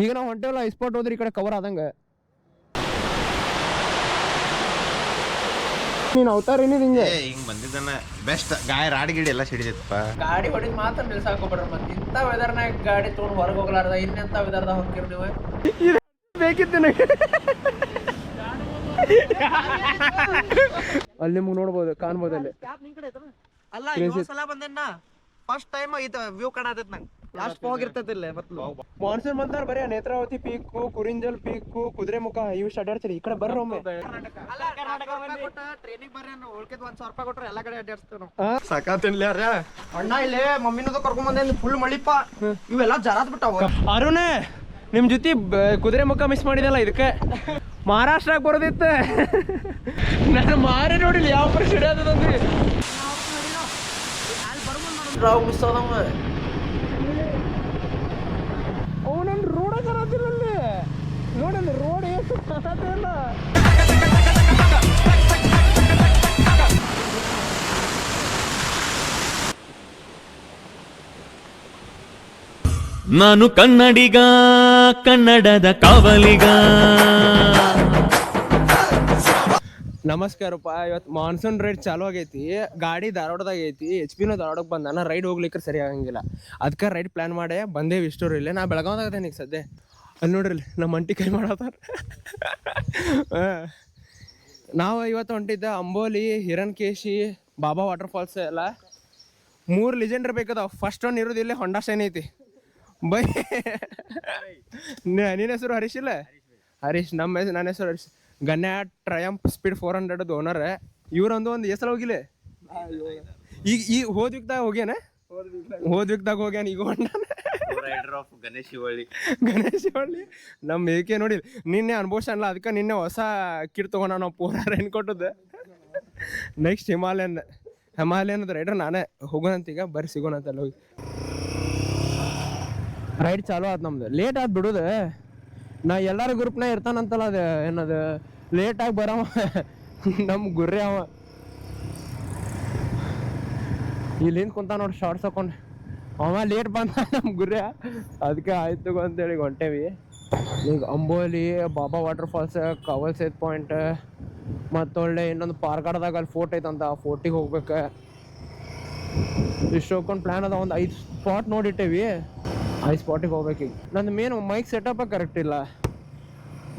ಈಗ ನಾವು ಹೊಂಟೇವಲ್ಲ ಸ್ಪಾಟ್ ಹೋದ್ರೆ ಈ ಕಡೆ ಕವರ್ ಆದಂಗ ನೀನ್ ಅವತಾರ ಏನಿದೆ ಹಿಂಗ್ ಬಂದಿದ್ದಾನ ಬೆಸ್ಟ್ ರಾಡಿ ಗಿಡಿ ಎಲ್ಲ ಸಿಡಿದಪ್ಪ. ಗಾಡಿ ಹೊಡಿದ್ ಮಾತ್ರ ನಿಲ್ಸಾಕೋಬಿಡ್ರಿ. ಮತ್ತೆ ಇಂಥ ವೆದರ್ನಾಗ ಗಾಡಿ ತೊಗೊಂಡು ಹೊರಗೆ ಹೋಗ್ಲಾರ್ದ ಇನ್ನೆಂತ ವೆದರ್ದಾಗ ಹೋಗ್ತೀರಿ ನೀವು? ಬೇಕಿತ್ತು ಅಲ್ಲಿ ನಿಮ್ಗೆ ನೋಡ್ಬೋದು, ಕಾಣ್ಬೋದು ಅಲ್ಲಿ. ಅಲ್ಲ ಸಲ ಬಂದೇನ ಫಸ್ಟ್ ಟೈಮ್ ಐತ ವ್ಯೂ ಕಾಣತೈತ್ ನಂಗೆ. ಅಷ್ಟು ಹೋಗಿರ್ತೈತಿಲ್ಲ ಮಾನ್ಸೂನ್ ಬಂತಾರ ಬರೀ ನೇತ್ರಾವತಿ ಪೀಕು, ಕುರಿಂಜಲ್ ಪೀಕು, ಕುದುರೆಮುಖ ಇವು ಅಡ್ಡಾಡ್ತೀರಿ. ಈ ಕಡೆ ಬರ್ರಿ ಒಮ್ಮೆ. ಟ್ರೈನಿಗೆ ಬರ್ರಿ ಉಳ್ಕಿದ್ 1,000 ರೂಪಾಯಿ ಕೊಟ್ರೆ ಎಲ್ಲಾ ಕಡೆ ಅಡ್ಡಾಡ್ಸ್ತೇವೆ ನಾವು. ಸಾಕಾತಿನ್ಲ್ಯಾರ ಅಣ್ಣ ಇಲ್ಲೇ ಮಮ್ಮಿನದು ಕರ್ಕೊಂಡ್ ಬಂದೆ ಫುಲ್ ಮಳಿಪ್ಪ. ಇವೆಲ್ಲ ಜರಾತ್ ಬಿಟ್ಟಾವ. ಅರುಣ ನಿಮ್ ಜೊತೆ ಕುದುರೆಮುಖ ಮಿಸ್ ಮಾಡಿದಲ್ಲ, ಇದಕ್ಕೆ ಮಹಾರಾಷ್ಟ್ರಕ್ಕೆ ಬರೋದಿತ್ತು. ನಾನು ಮಾರಿ ನೋಡಿಲ್ಲ ಯಾವ ಪರಿಸ್ಥಿತಿ ಆದದಂದ್ರಿ. ರಾವ್ ಮಿಸ್ ಆದವ. ಅವನೊಂದು ರೋಡ ಕರಾತಿಲ್ಲ ಅಲ್ಲಿ ನೋಡಲ್ಲಿ, ರೋಡ್ ಏನು ಕರಾತೆ ಇಲ್ಲ. ನಾನು ಕನ್ನಡಿಗ, ಕನ್ನಡದ ಕಾವಲಿಗ. ನಮಸ್ಕಾರಪ್ಪ. ಇವತ್ತು ಮಾನ್ಸೂನ್ ರೈಡ್ ಚಾಲು ಆಗೈತಿ. ಗಾಡಿ ಧಾರವಾಡದಾಗ ಐತಿ. HP ಧಾರವಾಡಕ್ಕೆ ಬಂದ. ನಾನು ರೈಡ್ ಹೋಗ್ಲಿಕ್ಕೆ ಸರಿ ಆಗಂಗಿಲ್ಲ, ಅದಕ್ಕೆ ರೈಡ್ ಪ್ಲ್ಯಾನ್ ಮಾಡೇ ಬಂದೇವಿ. ಇಷ್ಟೋರು ಇಲ್ಲೇ ನಾ ಬೆಳಗಾವ್ದಾಗದೇನೆ ಈಗ ಸದ್ಯ. ಅಲ್ಲಿ ನೋಡ್ರಿ ನಮ್ಮ ಅಂಟಿ ಕೈ ಮಾಡತ್ತಾರ. ನಾವು ಇವತ್ತು ಹೊಂಟಿದ್ದ ಅಂಬೋಲಿ, ಹಿರಣ್ಕೇಶಿ, ಬಾಬಾ ವಾಟರ್ ಫಾಲ್ಸ್ ಎಲ್ಲ 3 ಲೆಜೆಂಡ್ರ್ ಬೇಕದಾವ. ಫಸ್ಟ್ ಒನ್ ಇರೋದು ಇಲ್ಲೇ ಹೊಂಡಾ ಶೈನ್ ಐತಿ. ಬೈ ನಿನ್ನ ಹೆಸರು ಹರೀಶ್ ಇಲ್ಲ? ಹರೀಶ್. ನನ್ನ ಹೆಸರು ಹರೀಶ್. ಗನ್ಯಾ ಟ್ರಯಂಪ್ ಸ್ಪೀಡ್ 400 ಓನರ್. ಇವ್ರೊಂದು ಎಸಲ ಹೋಗಿಲ್ಲ. ಈಗ ಹೋದ ವೀಕ್ದಾಗ ಹೋಗ್ಯಾನ. ಈಗ ಹೊಂಡಾನ ಗಣೇಶ್ ಶಿವಳ್ಳಿ. ನಮ್ಮ ಏಕೆ ನೋಡಿ ನಿನ್ನೆ ಅನ್ಭವಿಸಲ್ಲ, ಅದಕ್ಕೆ ನಿನ್ನೆ ಹೊಸ ಕಿಟ್ ತೊಗೊಂಡ ನಾವು ಪೂರ ರೈನ್ ಕೊಟ್ಟದ್ದು. ನೆಕ್ಸ್ಟ್ ಹಿಮಾಲಯನ್ ರೈಡರ್ ನಾನೇ. ಹೋಗೋಣಂತ ಈಗ ಬರ್ರಿ, ಸಿಗೋಣಂತ ಅಲ್ಲಿ ಹೋಗಿ. ರೈಡ್ ಚಾಲು ಆಯ್ತು ನಮ್ದು. ಲೇಟ್ ಆದ್ ಬಿಡುದು. ನಾ ಎಲ್ಲಾರ ಗ್ರೂಪ್ನಾಗ ಇರ್ತಾನಂತಲ್ಲ, ಅದು ಏನದು ಲೇಟಾಗಿ ಬರವ ನಮ್ಮ ಗುರ್ರಿ ಅವ. ಇಲ್ಲಿಂದ ಕುಂತ ನೋಡಿ ಶಾರ್ಟ್ಸ್ ಹಾಕೊಂಡು. ಅವ ಲೇಟ್ ಬಂದ ನಮ್ಮ ಗುರ್ರಿ, ಅದಕ್ಕೆ ಆಯ್ತು ಅಂತೇಳಿ ಹೊಂಟೇವಿ. ಈಗ ಅಂಬೋಲಿ, ಬಾಬಾ ವಾಟರ್ ಫಾಲ್ಸ್, ಕವಲ್ ಸೇತ್ ಪಾಯಿಂಟ್, ಮತ್ತೊಳ್ಳೆ ಇನ್ನೊಂದು ಪಾರ್ಗಾಡ್ದಾಗ ಅಲ್ಲಿ ಫೋರ್ಟ್ ಐತಂತ, ಆ ಫೋರ್ಟಿಗೆ ಹೋಗ್ಬೇಕು. ಇಷ್ಟು ಹೋಗ್ಕೊಂಡು ಪ್ಲ್ಯಾನ್ ಅದ. ಒಂದು 5 ಸ್ಪಾಟ್ ನೋಡಿಟ್ಟೇವಿ. 5 ಸ್ಪಾಟಿಗೆ ಹೋಗ್ಬೇಕೀಗ. ನಂದು ಮೇನ್ ಮೈಕ್ ಸೆಟಪ್ ಕರೆಕ್ಟ್ ಇಲ್ಲ.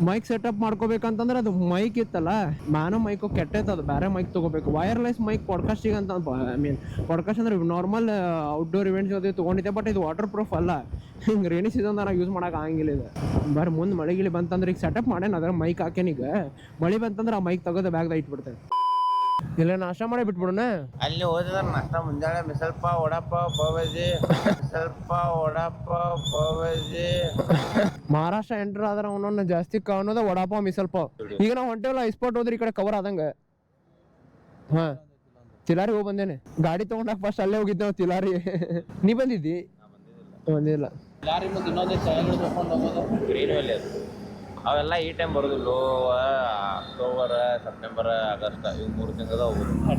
ಮೈಕ್ ಸೆಟಪ್ ಮಾಡ್ಕೋಬೇಕಂತಂದ್ರೆ ಅದು ಮೈಕ್ ಇತ್ತಲ್ಲ, ಮ್ಯಾನೋ ಮೈಕು ಕೆಟ್ಟೈತೆ. ಅದು ಬೇರೆ ಮೈಕ್ ತೊಗೋಬೇಕು. ವೈರ್ಲೆಸ್ ಮೈಕ್ ಪಾಡ್ಕಾಸ್ಟಿಗೆ ಅಂತ. ಪಾಡ್ಕಾಸ್ಟ್ ಅಂದ್ರೆ ನಾರ್ಮಲ್ ಔಟ್ಡೋರ್ ಇವೆಂಟ್ಸ್ ಅದು ತೊಗೊಂಡಿದ್ದೆ. ಬಟ್ ಇದು ವಾಟರ್ ಪ್ರೂಫ್ ಅಲ್ಲ. ಹಿಂಗೆ ರೇನಿ ಸೀಸನ್ದಾಗ ಯೂಸ್ ಮಾಡೋಕೆ ಆಗಂಗಿಲ್ಲ ಇದು. ಬರೀ ಮುಂದೆ ಮಳೆಗಿಳಿ ಬಂತಂದ್ರೆ ಈಗ ಸೆಟಪ್ ಮಾಡೇನು, ಅದ್ರ ಮೈಕ್ ಹಾಕೇನ. ಈಗ ಮಳೆ ಬಂತಂದ್ರೆ ಆ ಮೈಕ್ ತೆಗೆದು ಬ್ಯಾಗ್ದಾಗ ಇಟ್ಬಿಡ್ತೇನೆ. ಇಲ್ಲ ನಾಷ್ಟ ಮಾಡೇ ಬಿಟ್ಬಿಡೋಣ. ಅಲ್ಲಿ ಹೋದ್ರ ನಾಷ್ಟ ಮುಂಜಾನೆ ಮಿಸಲ್ಪ ವಡಾಪಾವ್ ಪಾವ್-ಭಾಜಿ, ಮಹಾರಾಷ್ಟ್ರ ಎಂಟರ್ ಆದ್ರೆ ಅವನೊಂದು ಜಾಸ್ತಿ ಕಾಣೋದ ವಡಾಪಾವ್, ಮಿಸಲ್ಪಾವ್. ಈಗ ನಾವು ಹೊಂಟೇವಲ್ಲ ಸ್ಪಾಟ್ ಹೋದ್ರೆ ಈ ಕಡೆ ಕವರ್ ಆದಂಗ. ಹಾ, ತಿಲಾರಿ ಹೋಗಿ ಬಂದೇನೆ. ಗಾಡಿ ತಗೊಂಡಾಗ ಫಸ್ಟ್ ಅಲ್ಲೇ ಹೋಗಿದ್ದೆ ನಾವು ತಿಲಾರಿ. ನೀ ಬಂದಿದ್ದಿ? ಬಂದಿಲ್ಲ. ಅವೆಲ್ಲ ಈ ಟೈಮ್ ಬರೋದಿಲ್ಲ. ಅಕ್ಟೋಬರ್, ಸೆಪ್ಟೆಂಬರ್, ಆಗಸ್ಟ್ ಇವು 3 ತಿಂಗಳ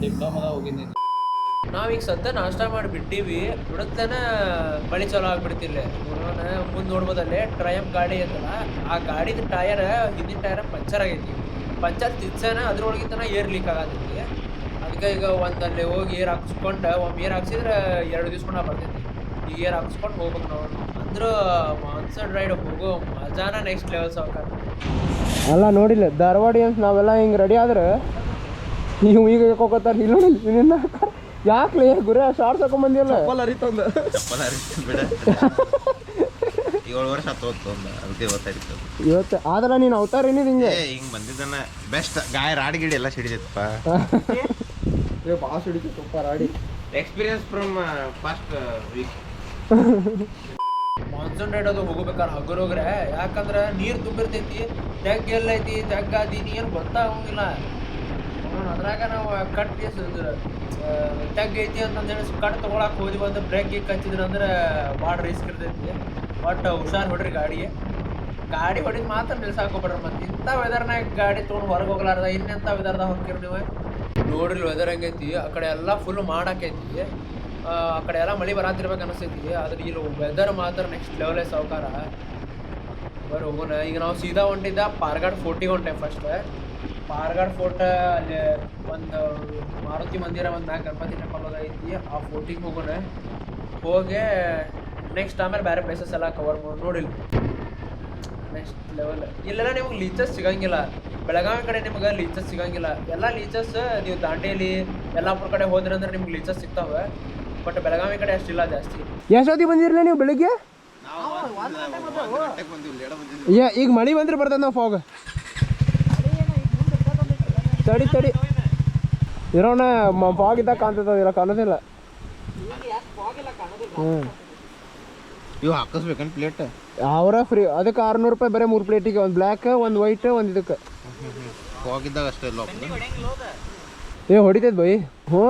ಡಿಪ್ಲೊಮಾದಾಗ ಹೋಗಿದ್ದೀನಿ. ನಾವೀಗ ಸದ್ಯ ನಾಷ್ಟ ಮಾಡಿ ಬಿಟ್ಟಿವಿ. ಬಿಡುತ್ತೇನ ಮಳೆ ಚಾಲು ಆಗ್ಬಿಡ್ತಿಲ್ಲ. ಮುಂದೆ ನೋಡ್ಬೋದಲ್ಲೇ ಟ್ರಯಂಪ್ ಗಾಡಿ ಅಂತಲ್ಲ, ಆ ಗಾಡಿದ ಟಯರ್, ಹಿಂದಿನ ಟಯರ್ ಪಂಚರ್ ಆಗೈತಿ. ಪಂಚರ್ ತಿರ್ಸಾನ ಅದ್ರೊಳಗಿಂತನ ಏರ್ ಲೀಕ್ ಆಗತೈತಿ. ಅದಕ್ಕೆ ಈಗ ಒಂದಲ್ಲಿ ಹೋಗಿ ಏರ್ ಹಾಕ್ಸ್ಕೊಂಡು, ಒಮ್ಮೆ ಏರ್ ಹಾಕ್ಸಿದ್ರೆ 2 ದಿವ್ಸ ಬರ್ತೈತಿ. ಈಗ ಏರ್ ಹಾಕ್ಸ್ಕೊಂಡು ಹೋಗ್ಬೇಕು ನಾವು. ಅಂದ್ರೆ ಮಾನ್ಸೂನ್ ರೈಡ್ ಹೋಗೋ ಮಜಾನ ನೆಕ್ಸ್ಟ್ ಲೆವೆಲ್ ಸಾವ್ಕಾರ. ಅಲ್ಲ ನೋಡಿಲ್ಲ ಧಾರವಾಡಿಯನ್ಸ್ ನಾವೆಲ್ಲ ಹಿಂಗೆ ರೆಡಿ ಆದ್ರೆ ನೀವು ಈಗ ಹೋಗೋತಾರ. ಇಲ್ಲ ನೋಡಿ ಯಾಕೆ ಗುರಿ ಶಾರ್ಟ್ಸ್ ಹಾಕೊಂಡ್ಬಂದಿಲ್ಲ. ಚಪ್ಪಲ್ ಹರಿತಂದ ಬಿಡ. 7 ವರ್ಷ ಆತೋತ್ತು ಅದಕ್ಕೆ ಗೊತ್ತಾಗಿತ್ತು. ಇವತ್ತು ಆದ್ರೆ ನೀನು ಅವತಾರ ಏನಿದೆ ಹಿಂಗೆ ಹಿಂಗ್ ಬಂದಿದ್ದಾನ ಬೆಸ್ಟ್ ರಾಡಿ ಗಿಡಿ ಎಲ್ಲ ಸಿಡಿದಪ್ಪ. ಭಾಳ ಸಿಡಿತಪ್ಪ ರಾಡಿ. Experience from first week. Monsoon ride ಅದು ಹೋಗ್ಬೇಕಾದ್ರೆ ಹಗುರೋಗ್ರೆ, ಯಾಕಂದ್ರೆ ನೀರು ತುಂಬಿರ್ತೈತಿ. ತೆಗ್ ಎಲ್ಲೈತಿ, ತೆಗ್ಗಾದೀನಿ ಏನು ಗೊತ್ತಾಗಂಗಿಲ್ಲ. ಅದ್ರಾಗ ನಾವು ಕಟ್ ತೆಗ್ ಐತಿ ಅಂತಂದೇಳಿ ಕಟ್ ತೊಗೊಳಕ್ಕೆ ಹೋದ್ವಿ ಅಂದ್ರೆ ಬ್ರೇಕ್ ಗೀಕ್ ಹಚ್ಚಿದ್ರೆ ಅಂದ್ರೆ ಭಾಳ ರಿಸ್ಕ್ ಇರ್ತೈತಿ. ಬಟ್ ಹುಷಾರು ಹೊಡ್ರಿ ಗಾಡಿ ಹೊಡಿದ್ ಮಾತ್ರ ನಿಲ್ಸಾಕೋಬಿಡ್ರಿ. ಮತ್ತೆ ಇಂಥ ವೆದರ್ನಾಗ ಗಾಡಿ ತೊಗೊಂಡು ಹೊರಗೆ ಹೋಗ್ಲಾರ್ದ ಇನ್ನೆಂಥ ವೆದರ್ದಾಗ ಹೋಗ್ತೀರಿ ನೀವು? ನೋಡ್ರಿ ವೆದರ್ ಹೆಂಗೈತಿ. ಆ ಕಡೆ ಎಲ್ಲ ಫುಲ್ ಮಾಡಾಕೈತಿ. ಆ ಕಡೆ ಎಲ್ಲ ಮಳೆ ಬರಾತಿರ್ಬೇಕು ಅನಿಸ್ತೈತಿ. ಆದ್ರೆ ಇಲ್ಲಿ ವೆದರ್ ಮಾತ್ರ ನೆಕ್ಸ್ಟ್ ಲೆವೆಲೇ ಸಾವ್ಕಾರ. ಬರ್ ಹೋಗೋಣ. ಈಗ ನಾವು ಸೀದಾ ಹೊಂಟಿದ್ದ ಪಾರ್ಗಾಡ್ ಫೋರ್ಟಿಗೆ ಹೊಂಟೆ. ಫಸ್ಟ್ ಪಾರ್ಗಾಡ್ ಫೋರ್ಟ್ ಅಲ್ಲಿ ಒಂದು ಮಾರುತಿ ಮಂದಿರ, ಒಂದು ಮ್ಯಾಗ ಗಣಪತಿ ಟೆಂಪಲ್ ಅದ ಐತಿ, ಆ ಫೋರ್ಟಿಗೆ ಹೋಗೋಣ. ಹೋಗಿ ನೆಕ್ಸ್ಟ್ ಆಮೇಲೆ ಬೇರೆ ಪ್ಲೇಸಸ್ ಎಲ್ಲ ಕವರ್ ಮಾಡಿ ನೋಡಿಲ್ಲ. ನೆಕ್ಸ್ಟ್ ಲೆವೆಲ್ ಇಲ್ಲೆಲ್ಲ ನಿಮ್ಗೆ ಲೀಚಸ್ ಸಿಗಂಗಿಲ್ಲ. ಬೆಳಗಾವಿ ಕಡೆ ನಿಮ್ಗೆ ಲೀಚಸ್ ಸಿಗಂಗಿಲ್ಲ. ಎಲ್ಲ ಲೀಚಸ್ ನೀವು ದಾಂಡೇಲಿ ಯಲ್ಲಾಪುರ ಕಡೆ ಹೋದ್ರಿ ಅಂದ್ರೆ ನಿಮ್ಗೆ ಲೀಚಸ್ ಸಿಗ್ತಾವೆ. ಬಟ್ ಬೆಳಗಾವಿ ಕಡೆ ಅಷ್ಟಿಲ್ಲ ಜಾಸ್ತಿ. ಎಷ್ಟೊತ್ತಿಗೆ ಬಂದಿರಲಿಲ್ಲ ನೀವು ಬೆಳಿಗ್ಗೆ? ಈಗ ಮಳೆ ಬಂದ್ರೆ ಬರ್ತದೆ ನಾವು ಫಾಗ್. ತಡಿ ಇರೋಣ, ಫಾಗ್ ಇದ್ದಾಗ ಕಾಣ್ತದ, ಇಲ್ಲ ಕಾಣೋದಿಲ್ಲ. ಇವು ಹಾಕಿಸ್ಬೇಕನ್ ಪ್ಲೇಟ್? ಅವರ ಫ್ರೀ. ಅದಕ್ಕೆ 600 ರೂಪಾಯಿ ಬರೀ 3 ಪ್ಲೇಟಿಗೆ. ಒಂದು ಬ್ಲ್ಯಾಕ್, ಒಂದು ವೈಟ್, ಒಂದು ಇದಕ್ಕೆ. ಹೋಗಿದ್ದಾಗ ಅಷ್ಟೇ ಹೊಡಿತೈತೆ ಬೈ. ಹ್ಞೂ,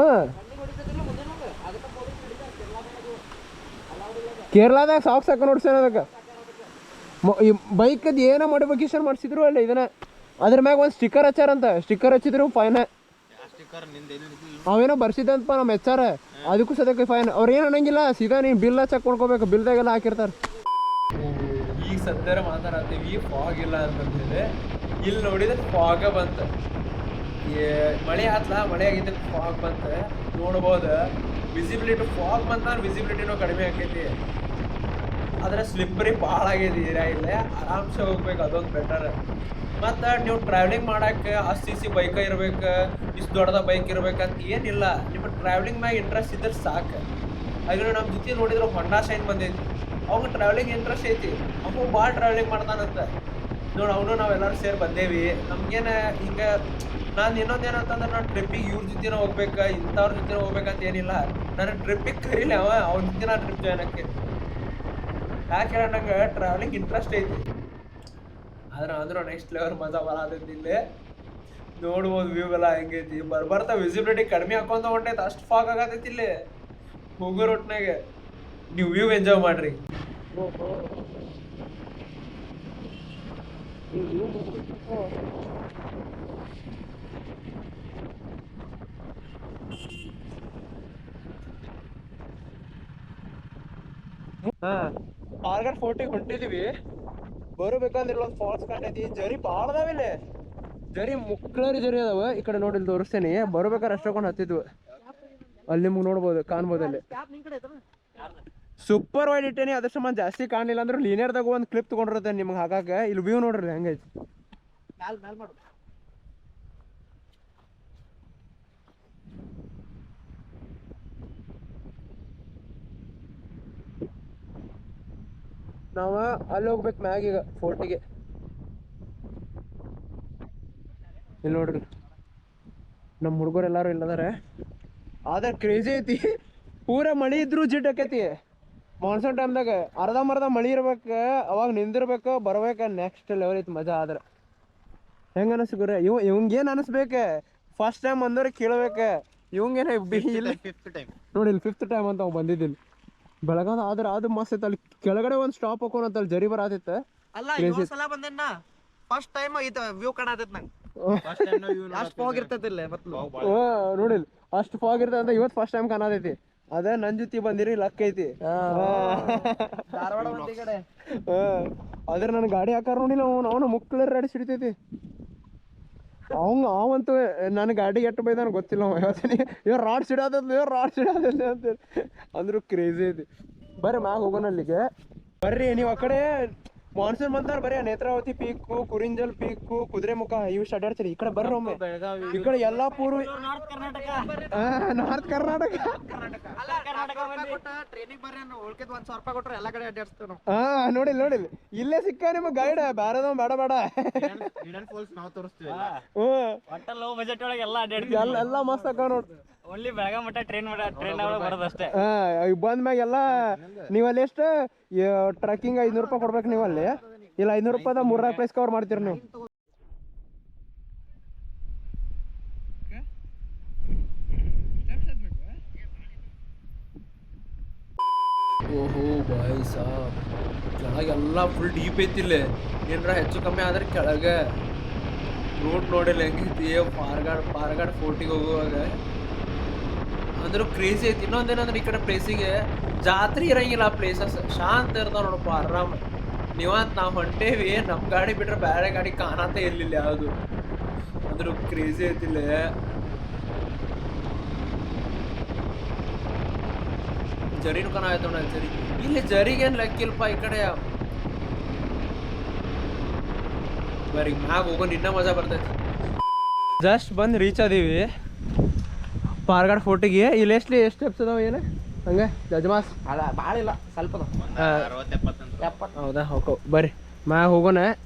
ಕೇರಳದಾಗ ಸಾಕ್ಸ್ ಹಾಕ ನೋಡ್ಸೇನೆ. ಅದಕ್ಕೆ ಈ ಬೈಕದ್ದು ಏನೋ ಮಾಡಿಫಿಕೇಶನ್ ಮಾಡಿಸಿದ್ರು ಅಲ್ಲ ಇದನ್ನ, ಅದ್ರ ಮ್ಯಾಗ ಒಂದು ಸ್ಟಿಕ್ಕರ್ ಹಚ್ಚಾರಂತ. ಸ್ಟಿಕ್ಕರ್ ಹಚ್ಚಿದ್ರು ಫೈನ್. ಅವೇನೋ ಬರ್ಸಿದಂತ ನಮ್ಮ HR, ಅದಕ್ಕೂ ಸದ್ಯಕ್ಕೆ ಫೈನ್. ಅವ್ರು ಏನು ಅನ್ನಂಗಿಲ್ಲ, ಸೀದಾ ನೀನು ಬಿಲ್ ಚೆಕ್ ಮಾಡ್ಕೋಬೇಕು. ಬಿಲ್ದಾಗೆಲ್ಲ ಹಾಕಿರ್ತಾರೆ. ಈಗ ಸದ್ಯರ ಮಾತಾಡ್ತೀವಿ ಫಾಗ್ ಇಲ್ಲ ಅಂತಂದ್ರೆ, ಇಲ್ಲಿ ನೋಡಿದ್ರೆ ಫಾಗ ಬಂತ. ಮಳೆ ಆತ್ಲ, ಮಳೆ ಆಗಿದ್ದ ಫಾಗ್ ಬಂತ. ನೋಡ್ಬೋದು ವಿಸಿಬಿಲಿಟಿ. ಫಾಗ್ ಬಂತಂದ್ರೆ ವಿಸಿಬಿಲಿಟಿನೂ ಕಡಿಮೆ ಆಕೈತಿ. ಆದರೆ ಸ್ಲಿಪ್ಪರಿ ಭಾಳ ಆಗೈತಿ ಏರಿಯಾ. ಇಲ್ಲೇ ಆರಾಮ್ಸೆ ಹೋಗ್ಬೇಕು, ಅದೊಂದು ಬೆಟರ್. ಮತ್ತು ನೀವು ಟ್ರಾವೆಲಿಂಗ್ ಮಾಡೋಕ್ಕೆ CC ಬೈಕ ಇರ್ಬೇಕು, ಇಷ್ಟು ದೊಡ್ಡದ ಬೈಕ್ ಇರ್ಬೇಕಂತ ಏನಿಲ್ಲ. ನಿಮ್ಮ ಟ್ರಾವೆಲಿಂಗ್ ಮ್ಯಾಗ ಇಂಟ್ರೆಸ್ಟ್ ಇದ್ರೆ ಸಾಕು. ಹಾಗೆ ನಮ್ಮ ಜೊತೆ ನೋಡಿದ್ರೆ ಹೊಂಡಾ ಶೈನ್ ಬಂದೈತಿ. ಅವಾಗ ಟ್ರಾವೆಲಿಂಗ್ ಇಂಟ್ರೆಸ್ಟ್ ಐತಿ, ಅವು ಭಾಳ ಟ್ರಾವೆಲಿಂಗ್ ಮಾಡ್ತಾನಂತ ನೋಡಿ. ಅವನು ನಾವೆಲ್ಲರೂ ಸೇರಿ ಬಂದೇವಿ. ನಮ್ಗೇನು ಹಿಂಗೆ ನಾನು ಇನ್ನೊಂದೇನಂತಂದ್ರೆ, ನಾನು ಟ್ರಿಪ್ಪಿಗೆ ಇವ್ರ ಜೊತೆನ ಹೋಗ್ಬೇಕು, ಇಂಥವ್ರ ಜೊತೆ ಹೋಗ್ಬೇಕಂತ ಏನಿಲ್ಲ. ನಾನು ಟ್ರಿಪ್ಪಿಗೆ ಕರೀಲಿ ಅವ್ನ ಜೊತೆ ನಾನು ಟ್ರಿಪ್ ಜಾಯ್ನಕ್ಕೆ. ಯಾಕೆ ನಂಗೆ ಟ್ರಾವೆಲಿಂಗ್ ಇಂಟ್ರೆಸ್ಟ್ ಐತಿ. ಆದ್ರೆ ನೆಕ್ಸ್ಟ್ ಲೆವೆಲ್ ಮಜಾ ಬರತೈತಿ. ಇಲ್ಲೇ ನೋಡ್ಬೋದು ವ್ಯೂ ಎಲ್ಲ ಹೆಂಗೈತಿ. ಬರ್ತಾ ವಿಸಿಬಿಲಿಟಿ ಕಡಿಮೆ ಹಾಕೊಂತ ಹೊಂಟೈತೆ, ಅಷ್ಟು ಫಾಗ್ ಆಗತೈತಿ ಇಲ್ಲಿ ಹೋಗೋ ರೋಟ್ನಾಗೆ. ನೀವು ವ್ಯೂ ಎಂಜಾಯ್ ಮಾಡ್ರಿ. ಪಾರ್ಗಾಡ್ ಫೋರ್ಟಿಗೆ ಹೊಂಟಿದೀವಿ. ಬರಬೇಕಂದ್ರೆ ಒಂದು ಫಾಲ್ಸ್ ಕಾಣ್ತೈತಿ. ಜರಿ ಭಾಳ ಅದಾವಿಲ್ಲಿ. ಜರಿ ಮುಕ್ಳರಿ ಜರಿ ಅದಾವ. ಈ ಕಡೆ ನೋಡಿ ಇಲ್ಲಿ ತೋರಿಸ್ತೇನೆ. ಬರ್ಬೇಕಾದ್ರೆ ಅಷ್ಟೊಂದು ಹತ್ತಿದ್ವು. ಅಲ್ಲಿ ನಿಮ್ಗೆ ನೋಡ್ಬೋದು, ಕಾಣ್ಬೋದು. ಅಲ್ಲಿ ಸೂಪರ್ ವೈಡ್ ಇಟ್ಟೇನಿ. ಅದ್ರ ಸಂಬಂಧ ಜಾಸ್ತಿ ಕಾಣಲಿಲ್ಲ ಅಂದ್ರೆ ಲೀನಿಯರ್ದಾಗ ಒಂದು ಕ್ಲಿಪ್ ತೊಗೊಂಡಿರುತ್ತೆ ನಿಮ್ಗೆ ಹಾಕಾಕ. ಇಲ್ಲಿ ವ್ಯೂ ನೋಡ್ರಿ ಹೆಂಗೈತಿ. ನಾವು ಅಲ್ಲಿ ಹೋಗ್ಬೇಕು ಮ್ಯಾಗೀಗ ಫೋರ್ಟಿಗೆ. ಇಲ್ಲಿ ನೋಡ್ರಿ ನಮ್ಮ ಹುಡುಗರು ಎಲ್ಲಾರು ಇಲ್ಲದಾರೆ. ಆದ್ರೆ ಕ್ರೇಜಿ ಐತಿ. ಪೂರ ಮಳಿ ಇದ್ರು ಜಿಡ್ ಆಕೈತಿ. ಮಾನ್ಸೂನ್ ಟೈಮ್ದಾಗ ಅರ್ಧಂಬರ್ಧ ಮಳಿ ಇರ್ಬೇಕು, ಅವಾಗ ನಿಂದಿರ್ಬೇಕು, ಬರ್ಬೇಕು. ನೆಕ್ಸ್ಟ್ ಲೆವೆಲ್ ಐತಿ ಮಜಾ. ಆದ್ರೆ ಹೆಂಗ ಅನಿಸ್ಗುರ ಇವಂಗೇನು ಅನಿಸ್ಬೇಕು? ಫಸ್ಟ್ ಟೈಮ್ ಬಂದವ್ರಿಗೆ ಕೇಳ್ಬೇಕು. ಇವಂಗೇನ ಇಲ್ಲ ನೋಡಿ, ಇಲ್ಲಿ 5th ಟೈಮ್ ಅಂತ ಅವ್ ಬಂದಿದ್ದಿಲ್ಲ ಬೆಳಗಾದ. ಆದ್ರೆ ಅದು ಮಸ್ತ್ ಐತೆ. ಅಲ್ಲಿ ಕೆಳಗಡೆ ಒಂದು ಸ್ಟಾಪ್ ಹಾಕೋಣ ಅಲ್ಲಿ ಜರಿ ಬರತೈತೆ. ಫಸ್ಟ್ ಟೈಮ್ ವ್ಯೂ ಕಾಣತೈತೆ ನಂಗೆ. ಅಷ್ಟು ಫಾಗ್ ಇರ್ತೈತಿಲ್ಲ ನೋಡಿಲ್, ಅಷ್ಟು ಫಾಗ್ ಇರ್ತೈತೆ ಅಂತ ಇವತ್ತು ಫಸ್ಟ್ ಟೈಮ್ ಕಾಣತೈತಿ. ಅದೇ ನನ್ನ ಜೊತೆ ಬಂದಿರಿ ಲಕ್ ಐತಿ. ಧಾರವಾಡ ಮಂದಿ ಕಡೆ ಆದ್ರೆ ನನ್ನ ಗಾಡಿ ಹಾಕಾರ ನೋಡಿಲ್ಲ. ಅವನು ಮುಕ್ಕಳರ್ ಗಾಡಿ ಸಿಡಿತೈತಿ. ಅವಂತೂ ನನ್ನ ಗಾಡಿ ಎಟ್ಟು ಬೈದಾನ ಗೊತ್ತಿಲ್ಲ. ಅವ ಹೇಳ್ತೀನಿ ಇವ್ರು ರಾಡ್ ಸಿಡಾದಲ್ಲಿ ಅಂತ. ಅಂದ್ರು ಕ್ರೇಜಿ ಐತಿ. ಬರ್ರಿ ಮ್ಯಾಗ ಹೋಗೋಣ ಅಲ್ಲಿಗೆ. ಬರ್ರಿ ನೀವು ಆ ಕಡೆ ಮಾನ್ಸೂನ್ ಬಂದಾರ ಬರೀ ನೇತ್ರಾವತಿ ಪೀಕು, ಕುರಿಂಜಲ್ ಪೀಕು, ಕುದುರೆಮುಖ ಇವು ಅಡ್ಡಾಡ್ತೀರಿ. ಈ ಕಡೆ ಬರ್ರಿ ಒಮ್ಮೆ. ಈ ಕಡೆ ಯಲ್ಲಾಪುರ, ನಾರ್ತ್ ಕರ್ನಾಟಕ. ನೋಡಿಲ್ಲ ಇಲ್ಲೇ ಸಿಕ್ಕ ನಿಮ್ಗೆ ಗೈಡ್. ಬ್ಯಾರದವ್ ಬೇಡ. ಎಲ್ಲ ಮಸ್ತ್ ಅಕ್ಕ ನೋಡ್ರಿ. ಓನ್ಲಿ ಬೆಳಗಾವಿ ಮಟ್ಟ ಟ್ರೈನ್ ಬರೋದಷ್ಟೇ. ಬಂದ್ಮ್ಯಾಗ ಎಲ್ಲ ನೀವಲ್ಲಿ ಎಷ್ಟು ಟ್ರಕ್ಕಿಂಗ್ 500 ರೂಪಾಯಿ ಕೊಡ್ಬೇಕು ನೀವು ಅಲ್ಲಿ. ಇಲ್ಲ 500 ರೂಪಾಯಿದ 3-4 ಪ್ಲೇಸ್ ಕವರ್ ಮಾಡ್ತೀರಿ ನೀವು. ಓಹೋ ಬಾಯ್ ಸಾಬ್, ಕೆಳಗೆಲ್ಲ ಫುಲ್ ಡೀಪ್ ಐತಿಲ್ಲ. ಏನಾರ ಹೆಚ್ಚು ಕಮ್ಮಿ ಆದ್ರೆ ಕೆಳಗೆ ನೋಡಿಲ್ಲ ಹೆಂಗೈತಿ. ಪಾರ್ಗಾಡ್ ಫೋರ್ಟಿಗೆ ಹೋಗುವಾಗ ಅಂದ್ರೂ ಕ್ರೇಜಿ ಐತಿ. ಇನ್ನೊಂದೇನಂದ್ರೆ ಈ ಕಡೆ ಪ್ಲೇಸಿಗೆ ಜಾತ್ರೆ ಇರಂಗಿಲ್ಲ. ಪ್ಲೇಸಸ್ ಶಾಂತ ಇರ್ತಾವ ನೋಡಪ್ಪ, ಆರಾಮ. ನೀವಂತ ನಾವು ಹೊಂಟೇವಿ ನಮ್ಮ ಗಾಡಿ ಬಿಟ್ರೆ ಬೇರೆ ಗಾಡಿ ಕಾಣತೇ ಇರ್ಲಿಲ್ಲ ಯಾವುದು ಅಂದ್ರೂ ಕ್ರೇಜಿ ಐತಿಲ್ಲ. ಜರಿನೂ ಕಾಣಾಯ್ತು ನೋಡ ಜರಿ. ಇಲ್ಲಿ ಜರಿಗೇನು ಲೆಕ್ಕಿಲ್ಪ ಈ ಕಡೆ. ಬರೀ ಮ್ಯಾಗ ಹೋಗೋಣ ಇನ್ನೂ ಮಜಾ ಬರ್ತೈತಿ. ಜಸ್ಟ್ ಬಂದು ರೀಚ್ ಅದೀವಿ ಪಾರ್ಗಾಡ್ ಫೋರ್ಟಿಗೆ. ಇಲ್ಲಿ ಎಷ್ಟು ಸ್ಟೆಪ್ಸ್ ಅದಾವ ಏನು ಹಂಗೆ ಜಜ್ಮಾಸ್? ಅಲ್ಲ ಭಾಳ ಇಲ್ಲ, ಸ್ವಲ್ಪ 60-70 ಹೌದಾ? ಹೋಗೋ ಬರ್ರಿ ಮ್ಯಾಗ ಹೋಗೋಣ.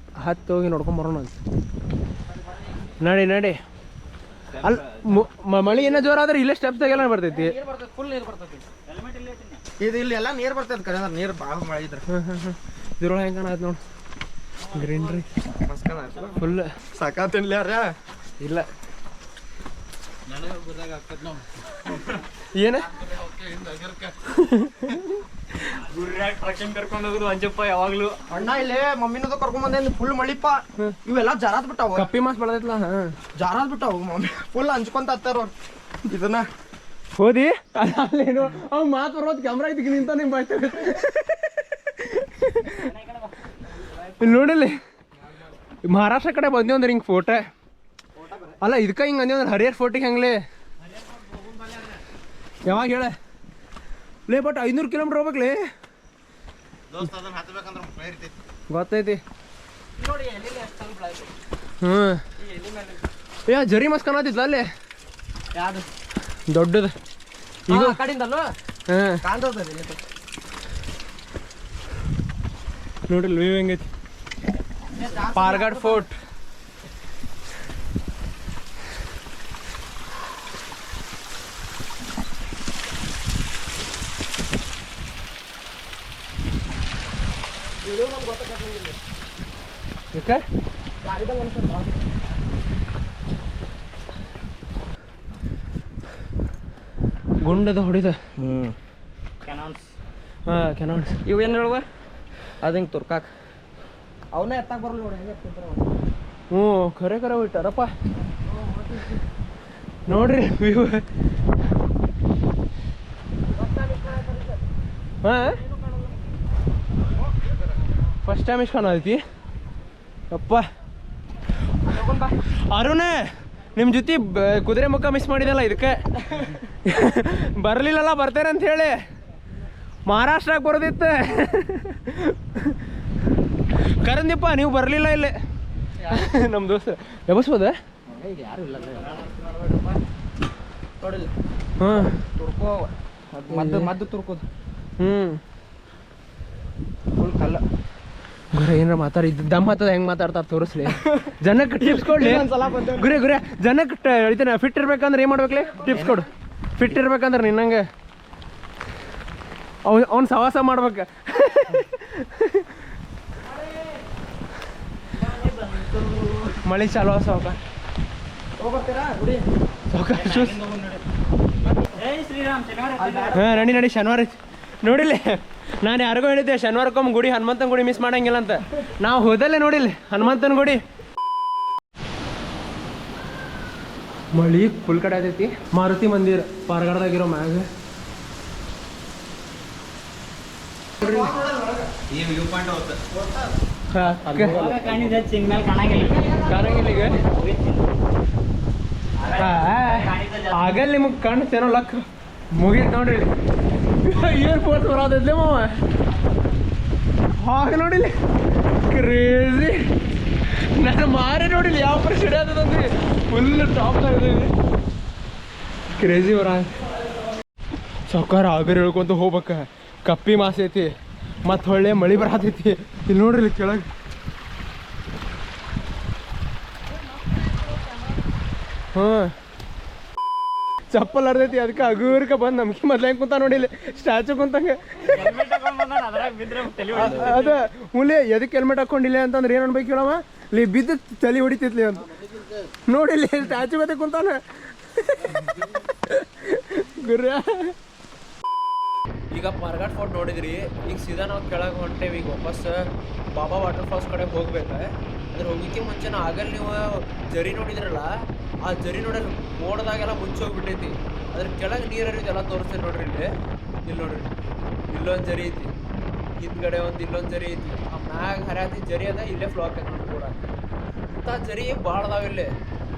ಹತ್ತು ಹೋಗಿ ನೋಡ್ಕೊಂಡ್ ಬರೋಣ ಅಂತ. ನಡಿ ನಡಿ. ಅಲ್ಲಿ ಮಳಿ ಏನೋ ಜೋರ ಆದ್ರೆ ಇಲ್ಲೇ ಸ್ಟೆಪ್ಸ್ ಎಲ್ಲ ಬರ್ತೈತಿ. ಫುಲ್ ನೀರು ಬರ್ತೈತಿ. ಇದು ಇಲ್ಲಿ ಎಲ್ಲ ನೀರು ಬರ್ತೈತಿ ಕಡೆ, ನೀರು ಭಾಳ ಮಳೆ ಇದ್ರೆ. ಇದ್ರೊಳಗೆ ಹೆಂಗೆ ಕಾಣಾಯ್ತು ನೋಡಿ ಗ್ರೀನ್ರಿ ಫುಲ್. ಸಾಕಾತಿನ್ಲಿ ಯಾರ ಇಲ್ಲ ಏನ ಕರ್ಕೊಂಡೋದ್ರು ಅಂಜಪ್ಪ ಯಾವಾಗ್ಲೂ. ಅಣ್ಣ ಇಲ್ಲೇ ಮಮ್ಮಿನದು ಕರ್ಕೊಂಡ್ ಬಂದೆ, ಫುಲ್ ಮಳಿಪ್ಪ. ಇವೆಲ್ಲ ಜಾರಾದ್ ಬಿಟ್ಟಾವ, ಕಪ್ಪಿ ಮಾಸ್ ಬೆಳೆದೈತ್ಲ. ಜಾರಾದ್ ಬಿಟ್ಟಾವ. ಮಮ್ಮಿ ಫುಲ್ ಹಂಚ್ಕೊಂತ ಹತ್ತಾರ ಇದನ್ನ. ಹೋದಿ ಅಲ್ಲೇನು ಅವ್ ಮಾತು ಬರೋದು ಕ್ಯಾಮ್ರಾ ಐತಿ ನಿಂತ ನಿಮ್ ಬಾಯ್ ಇಲ್ಲಿ ನೋಡಿಲ್ಲಿ ಮಹಾರಾಷ್ಟ್ರ ಕಡೆ ಬಂದೇವ್ ಅಂದ್ರೆ ಹಿಂಗೆ ಫೋಟೋ ಅಲ್ಲ ಇದಕ್ಕೆ ಹಿಂಗೆ ಅಂದೇವ್ ಅಂದ್ರೆ ಹರಿಯರ್ ಫೋಟಿಗೆ ಹೆಂಗ್ಲಿ ಯಾವಾಗ ಹೇಳ ಲೇ. ಬಟ್ 500 ಕಿಲೋಮೀಟ್ರ್ ಹೋಗ್ಬೇಕ್ಲಿ. ಗೊತ್ತೈತಿ. ಹ್ಞೂ ಯಾ ಜರಿ ಮಸ್ತ್ ಕಾಣತಿದ್ಲ ಅಲ್ಲೇ ಯಾವ್ದು ದೊಡ್ಡದು ಈಗ ಕಡಿಂದಲ್ವ ಹಾಂ ಕಾಣ್ತದೆ. ನೋಡ್ರಿ ವ್ಯೂ ಹೆಂಗೈತಿ. ಪಾರ್ಗಾಡ್ ಫೋರ್ಟ್. ಗುಂಡದ ಹೊಡಿದ. ಹಾಂ ಕೆನಾನ್ಸ್ ಇವು ಏನು ಹೇಳುವ ಅದು ಹಿಂಗೆ ತುರ್ಕಾಕ್ ಅವನೇ ಎತ್ತಾಕ ಬರಲ್ಲ ನೋಡಿ ಹೆಂಗೆ ಎತ್ತಿರ್ತಾರ. ಹ್ಞೂ ಖರೆ ಖರೆ ಬಿಟ್ಟಾರಪ್ಪ. ನೋಡ್ರಿ ವ್ಯೂ. ಹಾಂ ಫಸ್ಟ್ ಟೈಮ್ ಇಷ್ಟು ಕಾಣೈತಿ ಅಪ್ಪ. ಅರುಣ್ ನಿಮ್ಮ ಜೊತೆ ಕುದುರೆ ಮುಖ ಮಿಸ್ ಮಾಡಿದಲ್ಲ ಇದಕ್ಕೆ ಬರಲಿಲ್ಲಲ್ಲ ಬರ್ತೇನೆ ಅಂತ ಹೇಳಿ ಮಹಾರಾಷ್ಟ್ರಕ್ಕೆ ಬರೋದಿತ್ತು. ಕರಂದಿಪ್ಪ ನೀವು ಬರಲಿಲ್ಲ ಇಲ್ಲಿ. ನಮ್ಮ ದೋಸ್ತ ಎಬಸ್ಬೋದ ಯಾರು ಇಲ್ಲ ನೋಡಿಲ್ಲ. ಹಾಂ ತುರ್ಕೋ ಮದ್ದು ತುರ್ಕೋದು. ಹ್ಞೂ ಫುಲ್ ಕಲ್ಲ ಗುರೆ ಏನಾರ ಮಾತಾಡಿದ್ದು ದಮ್ ಹತ್ತದ ಹೆಂಗೆ ಮಾತಾಡ್ತಾರೆ ತೋರಿಸ್ಲಿ ಜನಕ್ಕೆ ಟಿಪ್ಸ್ ಕೊಡ್ಲಿ. ಗುರೆ ಗುರೆ ಜನಕ್ಕೆ ಹೇಳ್ತೇನೆ ಫಿಟ್ ಇರ್ಬೇಕಂದ್ರೆ ಏನು ಮಾಡ್ಬೇಕ್ಲಿ? ಟಿಪ್ಸ್ ಕೊಡು. ಫಿಟ್ ಇರ್ಬೇಕಂದ್ರೆ ನಿನ್ನಂಗೆ ಅವ್ನು ಸವಾಸ ಮಾಡ್ಬೇಕು. ಮಳೆ ಚಾಲು ಸಾವುಕ ಹೋಗ್ಬರ್ತೀರಾ ಗುಡಿ? ಹಾಂ ನಡಿ ನಡಿ ಶನಿವಾರ ನೋಡಿಲ್ಲ. ನಾನು ಯಾರಿಗೂ ಹೇಳಿದ್ದೆ ಶನಿವಾರಕ್ಕೊಮ್ಮೆ ಗುಡಿ ಹನುಮಂತನ ಗುಡಿ ಮಿಸ್ ಮಾಡಂಗಿಲ್ಲ ಅಂತ. ನಾವು ಹೋದಲ್ಲೇ ನೋಡಿಲ್ಲ ಹನುಮಂತನ ಗುಡಿ. ಮಳಿ ಫುಲ್ ಕಡೆ ಆತೈತಿ. ಮಾರುತಿ ಮಂದಿರ ಪಾರ್ಗಾಡ್ದಾಗಿರೋ ಮ್ಯಾಗ ಕಾಣಂಗಿಲ್ಲ ಈಗ. ಆಗಲ್ಲ ನಿಮಗೆ ಕಾಣಿಸ್ತೇನೋ ಲಕ್ ಮುಗೀತು ನೋಡ್ರಿ. ಏರ್ಪೋರ್ಟ್ ಬರೋದಿದ್ಲೆ ಮಾವ ಹಾಗೆ ನೋಡಿಲಿ ಕ್ರೇಜಿ. ನಾನು ಮಾರೇ ನೋಡಿಲ್ಲ ಯಾವ ಪರ ಸಿಡಿ ಆದದಂದ್ರೆ ಫುಲ್ ಟಾಪ್ದಾಗ ಇದೀವಿ. ಕ್ರೇಜಿ ಬರ ಸೌಕಾರ ಆಗರ್ ಹೇಳ್ಕೊಂತ ಹೋಗ್ಬೇಕ. ಕಪ್ಪಿ ಮಾಸ ಐತಿ ಮತ್ತು ಹೊಳ್ಳೆ ಮಳೆ ಬರತೈತಿ. ಇಲ್ಲಿ ನೋಡ್ರಿ ಇಲ್ಲಿ ಕೆಳಗೆ ಹಾಂ ಚಪ್ಪಲ್ ಅರ್ದೈತಿ. ಅದಕ್ಕೆ ಅಗೂರ್ಕ ಬಂದು ನಮ್ಗೆ ಮೊದ್ಲು ಹೆಂಗೆ ಕುಂತ ನೋಡಿಲ್ಲ ಸ್ಟ್ಯಾಚು ಕುಂತಂಗೆ. ಅದ ಹುಲಿ ಎದಕ್ಕೆ ಹೆಲ್ಮೆಟ್ ಹಾಕೊಂಡಿಲ್ಲ ಅಂತಂದ್ರೆ ಏನು ಅನ್ಬೇಕು ಹೇಳವ? ಇಲ್ಲಿ ಬಿದ್ದು ತಲೆ ಹೊಡಿತೈತ್ಲಿ ಅಂತ ನೋಡಿಲ್ಲ ಸ್ಟ್ಯಾಚು ಮತ್ತೆ ಕುಂತಾನ ಗುರ್ರ. ಈಗ ಪಾರ್ಗಾಡ್ ಫೋರ್ಟ್ ನೋಡಿದ್ರಿ. ಈಗ ಸೀದಾ ನಾವು ಕೆಳಗೆ ಹೊಂಟೇವಿ. ಈಗ ವಾಪಸ್ ಬಾಬಾ ವಾಟರ್ ಫಾಲ್ಸ್ ಕಡೆ ಹೋಗ್ಬೇಕು. ಅದ್ರ ಹೋಗಿಕ್ಕೆ ಮುಂಚೆ ಆಗಲ್ಲಿ ನೀವು ಜರಿ ನೋಡಿದ್ರಲ್ಲ, ಆ ಜರಿ ನೋಡಲ್ಲಿ ಮೋಡದಾಗೆಲ್ಲ ಮುಂಚೆ ಹೋಗ್ಬಿಟ್ಟೈತಿ. ಅದ್ರ ಕೆಳಗೆ ನೀರು ಹರಿದು ಎಲ್ಲ ತೋರಿಸ್ತೇನೆ ನೋಡ್ರಿ. ಇಲ್ಲಿ ನೋಡ್ರಿ, ಇಲ್ಲೊಂದು ಜರಿ ಐತಿ, ಹಿಂದ್ಗಡೆ ಒಂದು ಇಲ್ಲೊಂದು ಜರಿ ಐತಿ. ಆ ಮ್ಯಾಗ ಹರಿಯಾತಿ ಜರಿ ಅದ ಇಲ್ಲೇ ಫ್ಲೋ ಆಕೈತಿ ನೋಡಿ ಕೂಡ ಇಂಥ ಜರಿ ಭಾಳ ಅದಾವ ಇಲ್ಲಿ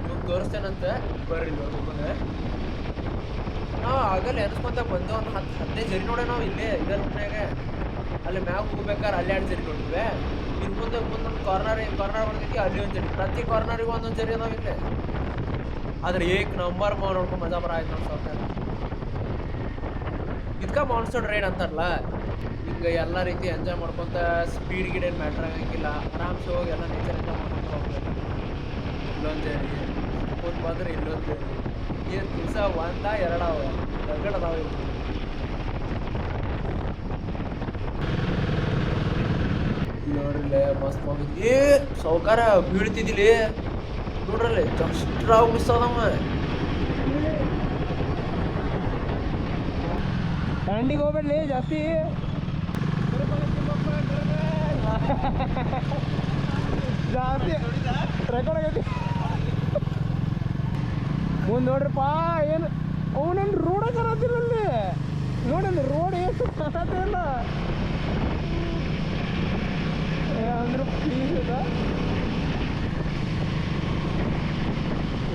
ನಿಮ್ಗೆ ತೋರಿಸ್ತೇನಂತ ಬರ್ರಿ ನೋಡ್ಕೊಂಡೆ ನಾವು ಆಗಲ್ಲ ಎನ್ಸ್ಕೊಂತ ಬಂದೆ ಒಂದು 10-15 ಜರಿ ನೋಡ ನಾವು ಇಲ್ಲೇ ಇದೇ ರೂಟ್ನಾಗ ಅಲ್ಲಿ ಮ್ಯಾಗ ಹೋಗ್ಬೇಕಾದ್ರೆ ಅಲ್ಲಿ 2 ಜರಿ ನೋಡಿದ್ವಿ ಇನ್ನು ಮುಂದೊಂದು ಕಾರ್ನರ್ ಬರ್ತೈತಿ ಅಲ್ಲಿ ಒಂದು ಜರಿ ಪ್ರತಿ ಕಾರ್ನರಿಗೆ ಒಂದೊಂದು ಜರಿ ಅದಾವ ಇಲ್ಲೇ ಆದ್ರೆ ಏಕ್ ನಂಬರ್ ನೋಡ್ಕೊಂಡು ಮಜಾ ಬರ ಆಯ್ತು ನಮ್ಮ ಸಾವ್ಕಾರ ಇದಕ್ಕೆ ಮಾನ್ಸೂನ್ ರೈಡ್ ಅಂತಾರಲ್ಲ ಹಿಂಗೆ ಎಲ್ಲ ರೀತಿ ಎಂಜಾಯ್ ಮಾಡ್ಕೊತ ಸ್ಪೀಡ್ ಗಿಡ್ ಏನು ಮ್ಯಾಟ್ರ್ ಆಗಂಗಿಲ್ಲ ಆರಾಮ್ಸೆ ಹೋಗಿ ಎಲ್ಲ ನೇಚರ್ ಎಂಜಾಯ್ ಮಾಡ್ಕೊತ ಹೋಗ್ಬೇಕು ಇಲ್ಲೊಂದು ಜರಿ ಒಂದು ಬಂದ್ರೆ ಇಲ್ಲೊಂದು ಜರಿ ಏನು ದಿವಸ 1-2 ರಗಡ್ ಅದಾವ ನೋಡ್ರಿಲ್ಲ ಮಸ್ತ್ ಹೋಗಿದ್ವಿ ಏ ಸಾವ್ಕಾರ ಬೀಳ್ತಿದ್ದಿಲಿ ನೋಡ್ರಲ್ಲಿ ಜಸ್ಟ್ ರಾವ್ ಮಿಸ್ ಆದಮ್ಮ ದಾಂಡಿಗೆ ಹೋಗ್ಬೇಡ್ಲಿ ಜಾಸ್ತಿ ಜಾಸ್ತಿ ರೆಕಾರ್ಡ್ ಆಗೈತಿ ಮುಂದೆ ನೋಡ್ರಿಪ್ಪ ಏನು ಅವನೊಂದು ರೋಡ ಕಾಣತ್ತಿಲ್ಲ ನೋಡಲ್ಲಿ ರೋಡ್ ಏನು ಕಾಣತ್ತೇ ಇಲ್ಲ ಅಂದ್ರೆ ಪ್ಲೀಸ್ ಅದ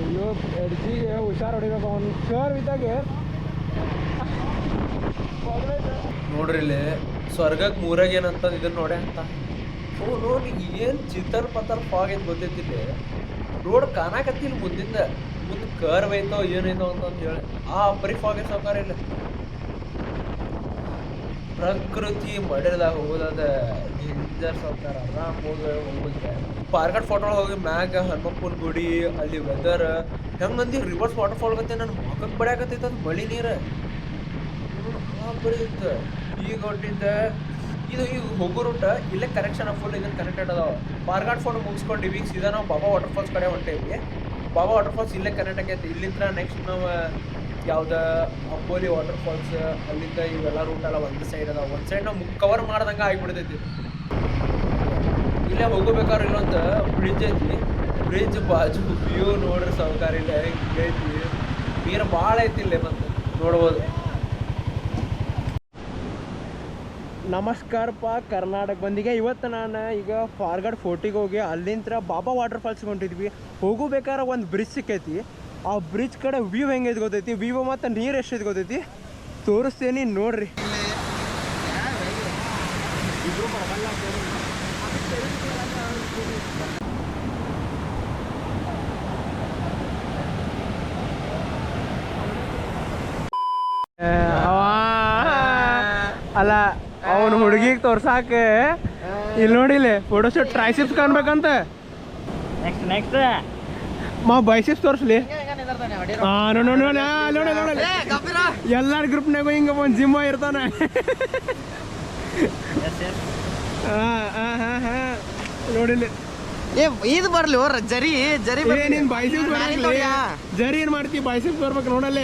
ಅಯ್ಯೋ ಎಡ್ಜಿಗೆ ಹುಷಾರು ಹೊಡಿಬೇಕು ಅವನು ಶೋರ್ ಇದ್ದಾಗೆ ನೋಡ್ರಿ ಇಲ್ಲಿ ಸ್ವರ್ಗಕ್ಕೆ ಮೂರಾಗ ಏನಂತ ಇದನ್ನ ನೋಡೆ ಅಂತ ಓ ನೋಡಿ ಏನು ಚಿತ್ತರ್ ಪತ್ತರ್ ಫಾಗ್ ಐತೆ ಗೊತ್ತೈತಿಲ್ಲಿ ರೋಡ್ ಕಾಣಕತ್ತಿಲ್ಲ ಮುಂದಿಂದ ಮುಂದೆ ಕರ್ವ್ ಐತೋ ಏನೈತೋ ಅಂತಂದು ಹೇಳಿ ಬರೀ ಫಾಗ್ ಐತೆ ಸಾವ್ಕಾರ ಇಲ್ಲ ಪ್ರಕೃತಿ ಮಡ್ಯದಾಗ ಹೋಗೋದ ಡೇಂಜರ್ ಸಾವ್ಕಾರ ಆರಾಮ್ ಹೋಗುತ್ತೆ ಪಾರ್ಗಡ್ ಫೋಟೋ ಹೋಗಿ ಮ್ಯಾಗ ಹನುಮಪ್ಪನ ಗುಡಿ ಅಲ್ಲಿ ವೆದರ್ ಹೆಂಗಂದಿ ರಿವರ್ಸ್ ವಾಟರ್ಫಾಲ್ ಗತ್ತೆ ನನ್ನ ಮಗಕ್ಕೆ ಬಡಿಯಾಕತ್ತೈತೆ ಅದು ಮಳಿ ನೀರು ಬರೀ ಇತ್ತು ಈಗ ಹೊಟ್ಟಿದ್ದ ಇದು ಈಗ ಹೋಗೋ ರೂಟ್ ಇಲ್ಲೇ ಕನೆಕ್ಷನ್ ಫುಲ್ ಇದನ್ನ ಕನೆಕ್ಟೆಡ್ ಅದಾವ ಪಾರ್ಗಾಡ್ ಫೋನ್ ಮುಗಿಸ್ಕೊಂಡಿವಿ ಸೀದಾ ನಾವು ಬಾಬಾ ವಾಟರ್ಫಾಲ್ಸ್ ಕಡೆ ಹೊಂಟೇವಿ ಬಾಬಾ ವಾಟರ್ಫಾಲ್ಸ್ ಇಲ್ಲೇ ಕನೆಕ್ಟ್ ಆಗೈತಿ ಇಲ್ಲಿಂದ ನೆಕ್ಸ್ಟ್ ನಾವು ಯಾವ್ದು ಅಂಬೋಲಿ ವಾಟರ್ಫಾಲ್ಸ್ ಅಲ್ಲಿಂದ ಇವೆಲ್ಲ ರೂಟ್ ಎಲ್ಲ ಒಂದು ಸೈಡ್ ಅದಾವ ಒಂದು ಸೈಡ್ ನಾವು ಕವರ್ ಮಾಡ್ದಂಗೆ ಆಗಿಬಿಡ್ತೈತಿ ಇಲ್ಲೇ ಹೋಗಬೇಕಾದ್ರೆ ಇಲ್ಲೊಂದು ಬ್ರಿಡ್ಜ್ ಐತಿ ಬ್ರಿಡ್ಜ್ ಬಾಜು ವ್ಯೂ ನೋಡ್ರಿ ಸಾವ್ಕಾರ ಇಲ್ಲ ಹಿಂಗೈತಿ ನೀರು ಭಾಳ ಐತಿ ಇಲ್ಲೇ ಮತ್ತೆ ನೋಡ್ಬೋದು ನಮಸ್ಕಾರಪ್ಪ ಕರ್ನಾಟಕ ಬಂದಿಗೆ ಇವತ್ತು ನಾನು ಈಗ ಫಾರ್ಗಡ್ ಫೋರ್ಟಿಗೆ ಹೋಗಿ ಅಲ್ಲಿಂದ ಬಾಬಾ ವಾಟರ್ ಫಾಲ್ಸ್ಗೆ ಹೊಂಟಿದ್ವಿ ಹೋಗಬೇಕಾದ್ರೆ ಒಂದು ಬ್ರಿಡ್ಜ್ ಸಿಕ್ಕೈತಿ ಆ ಬ್ರಿಡ್ಜ್ ಕಡೆ ವ್ಯೂ ಹೆಂಗೈತೆ ಗೊತ್ತೈತಿ ವ್ಯೂ ಮತ್ತು ನೀರು ಎಷ್ಟೈತೆ ಗೊತ್ತೈತಿ ತೋರಿಸ್ತೇನೆ ನೋಡ್ರಿ ಅಲ್ಲ ಅವನು ಹುಡುಗಿಗೆ ತೋರ್ಸಾಕ ಇಲ್ಲಿ ನೋಡಿಲಿ ಫೋಟೋಶೂಟ್ ಟ್ರೈಸಿಪ್ಸ್ ಕಾಣ್ಬೇಕಂತ ನೆಕ್ಸ್ಟ್ ಮಾ ಬೈಸಿಪ್ಸ್ ತೋರಿಸ್ಲಿ ಎಲ್ಲಾರ ಗ್ರೂಪ್ನಾಗ ಹಿಂಗ ಒಂದು ಜಿಮ್ ಇರ್ತಾನೆ ನೋಡಿಲಿ ಇದು ಬರ್ಲಿ ಅವ್ರ ಜರಿ ಜರಿ ನೀನ್ ಬೈಸಿಪ್ಸ್ ಬರಲಿ ಜರಿ ಏನ್ ಮಾಡ್ತಿ ಬೈಸಿಪ್ಸ್ ಬರ್ಬೇಕು ನೋಡಲ್ಲ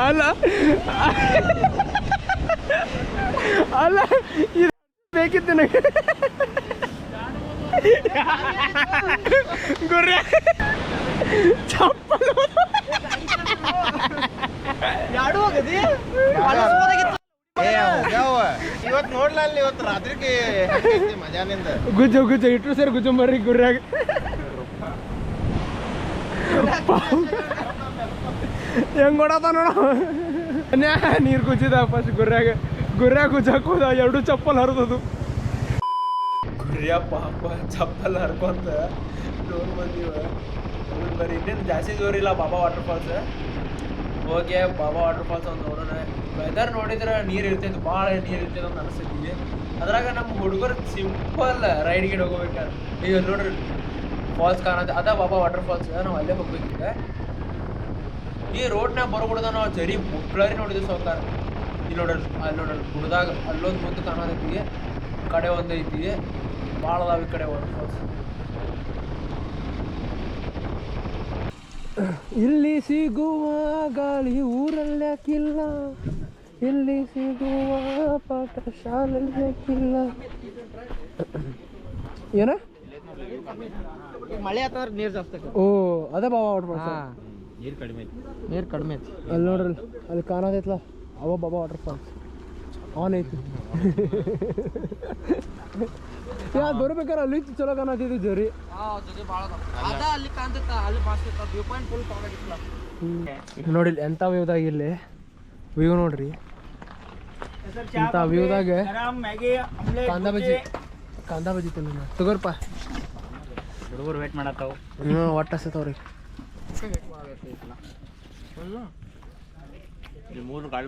ಅಲ್ಲ ಅಲ್ಲ ಇದು ಬೇಕಿತ್ತು ನನಗೆ ಗುರ್ರ ಚಪ್ಪಲ್ ಇವತ್ತು ನೋಡ್ಲ ಅಲ್ಲಿ ಇವತ್ತು ರಾತ್ರಿಗೆ ಮಜಾನಿಂದ ಗುಜ್ಜು ಇಟ್ರು ಸರ್ ಗುಜ್ಜು ಬರ್ರಿ ಗುರ್ರಾಗ ಹೆಂಗ್ ಕೊಡತ್ತ ನೋಡ ನೀರು ಗುಜ್ಜಿದ ಫಸ್ಟ್ ಗುರ್ರಾಗ ಗುಜ್ಜಾಕ್ ಹೋದ 2 ಚಪ್ಪಲ್ ಹರಿದದು ಗುರಿಯ ಪಾಪ ಚಪ್ಪಲ್ ಹರ್ಕೊಂತ ಡೋರ್ ಬಂದಿವ ಬರೀ ಇನ್ನೇನು ಜಾಸ್ತಿ ಜೋರಿಲ್ಲ ಬಾಬಾ ವಾಟರ್ ಫಾಲ್ಸ್ ಹೋಗಿ ಬಾಬಾ ವಾಟರ್ ಫಾಲ್ಸ್ ಒಂದು ನೋಡೋಣ ವೆದರ್ ನೋಡಿದ್ರೆ ನೀರು ಇರ್ತೈತೆ ಭಾಳ ನೀರು ಇರ್ತೈತೆ ಅಂತ ಅನಿಸ್ತೈತಿ ಅದ್ರಾಗ ನಮ್ಮ ಹುಡುಗರು ಸಿಂಪಲ್ ರೈಡ್ ಗಿಡ್ ಹೋಗ್ಬೇಕಾರೆ ಈಗ ನೋಡ್ರಿ ಫಾಲ್ಸ್ ಕಾಣತ್ತೆ ಅದ ಬಾಬಾ ವಾಟರ್ ಫಾಲ್ಸ್ ನಾವು ಅಲ್ಲೇ ಹೋಗ್ಬೇಕೀಗ ಈ ರೋಡ್ನಾಗ ಬರೋಬಿಡ್ದ ನಾವು ಜರಿ ಮುಟ್ಳರಿ ನೋಡಿದ್ವಿ ಸಾವ್ಕಾರ ಇಲ್ಲಿ ನೋಡ್ರಿ ಅಲ್ಲಿ ನೋಡ್ರಿ ಗುಡ್ದಾಗ ಅಲ್ಲೊಂದು ಮುಂದೆ ಕಾಣತೈತಿ ಕಡೆ ಒಂದು ಐತಿ ಭಾಳ ಅದಾವ ಈ ಕಡೆ ವಾಟರ್ ಫಾಲ್ಸ್ ಇಲ್ಲಿ ಸಿಗುವ ಗಾಳಿ ಊರಲ್ಲಿ ಯಾಕಿಲ್ಲ ಇಲ್ಲಿ ಸಿಗುವ ಪಾಠ ಶಾಲೆಯಲ್ಲಿ ಯಾಕಿಲ್ಲ ಏನ ಮಳೆ ಆತಂದ್ರೆ ನೀರು ಜಾಸ್ತಿ ಓ ಅದೇ ಬಾಬಾ ವಾಟರ್ ಫಾಲ್ಸ್ ನೀರು ಕಡಿಮೆ ಐತಿ. ನೀರು ಕಡಿಮೆ ಐತಿ. ಅಲ್ಲಿ ನೋಡ್ರಿ ಅಲ್ಲಿ ಕಾಣತೈತ್ಲ ಅವ ಬಾಬಾ ವಾಟರ್ ಫಾಲ್ಸ್ ಆನ್ ಐತಿ. ಯಾರು ಬರ್ಬೇಕಾರೆ ಅಲ್ಲಿ ಚಲೋ ಕಾಣತಿದ್ದು ಜರಿ. ಜೊತೆ ಭಾಳ ಅದ ಅಲ್ಲಿ ಕಾಣ್ತೈತ ಅಲ್ಲಿ ಬಾಸ್ತೈತ ವ್ಯೂ ಪಾಯಿಂಟ್ ಫುಲ್ ತಗೊಂಡಿಲ್ಲ ನೋಡಿ ಎಂಥ ವ್ಯೂದಾಗ ಇಲ್ಲಿ ವ್ಯೂ ನೋಡ್ರಿ. ಇಂಥ ವ್ಯೂದಾಗ ಕಾಂದಾ ಬಜ್ಜಿ ತಿನ್ನ ತಗೋರ್ಪ. ಹುಡುಗರು ವೇಟ್ ಮಾಡತ್ತಾವ. ಒಟ್ಟು ಹಸತ್ತವ್ರಿ. ಮೂರು ಗಾಡಿ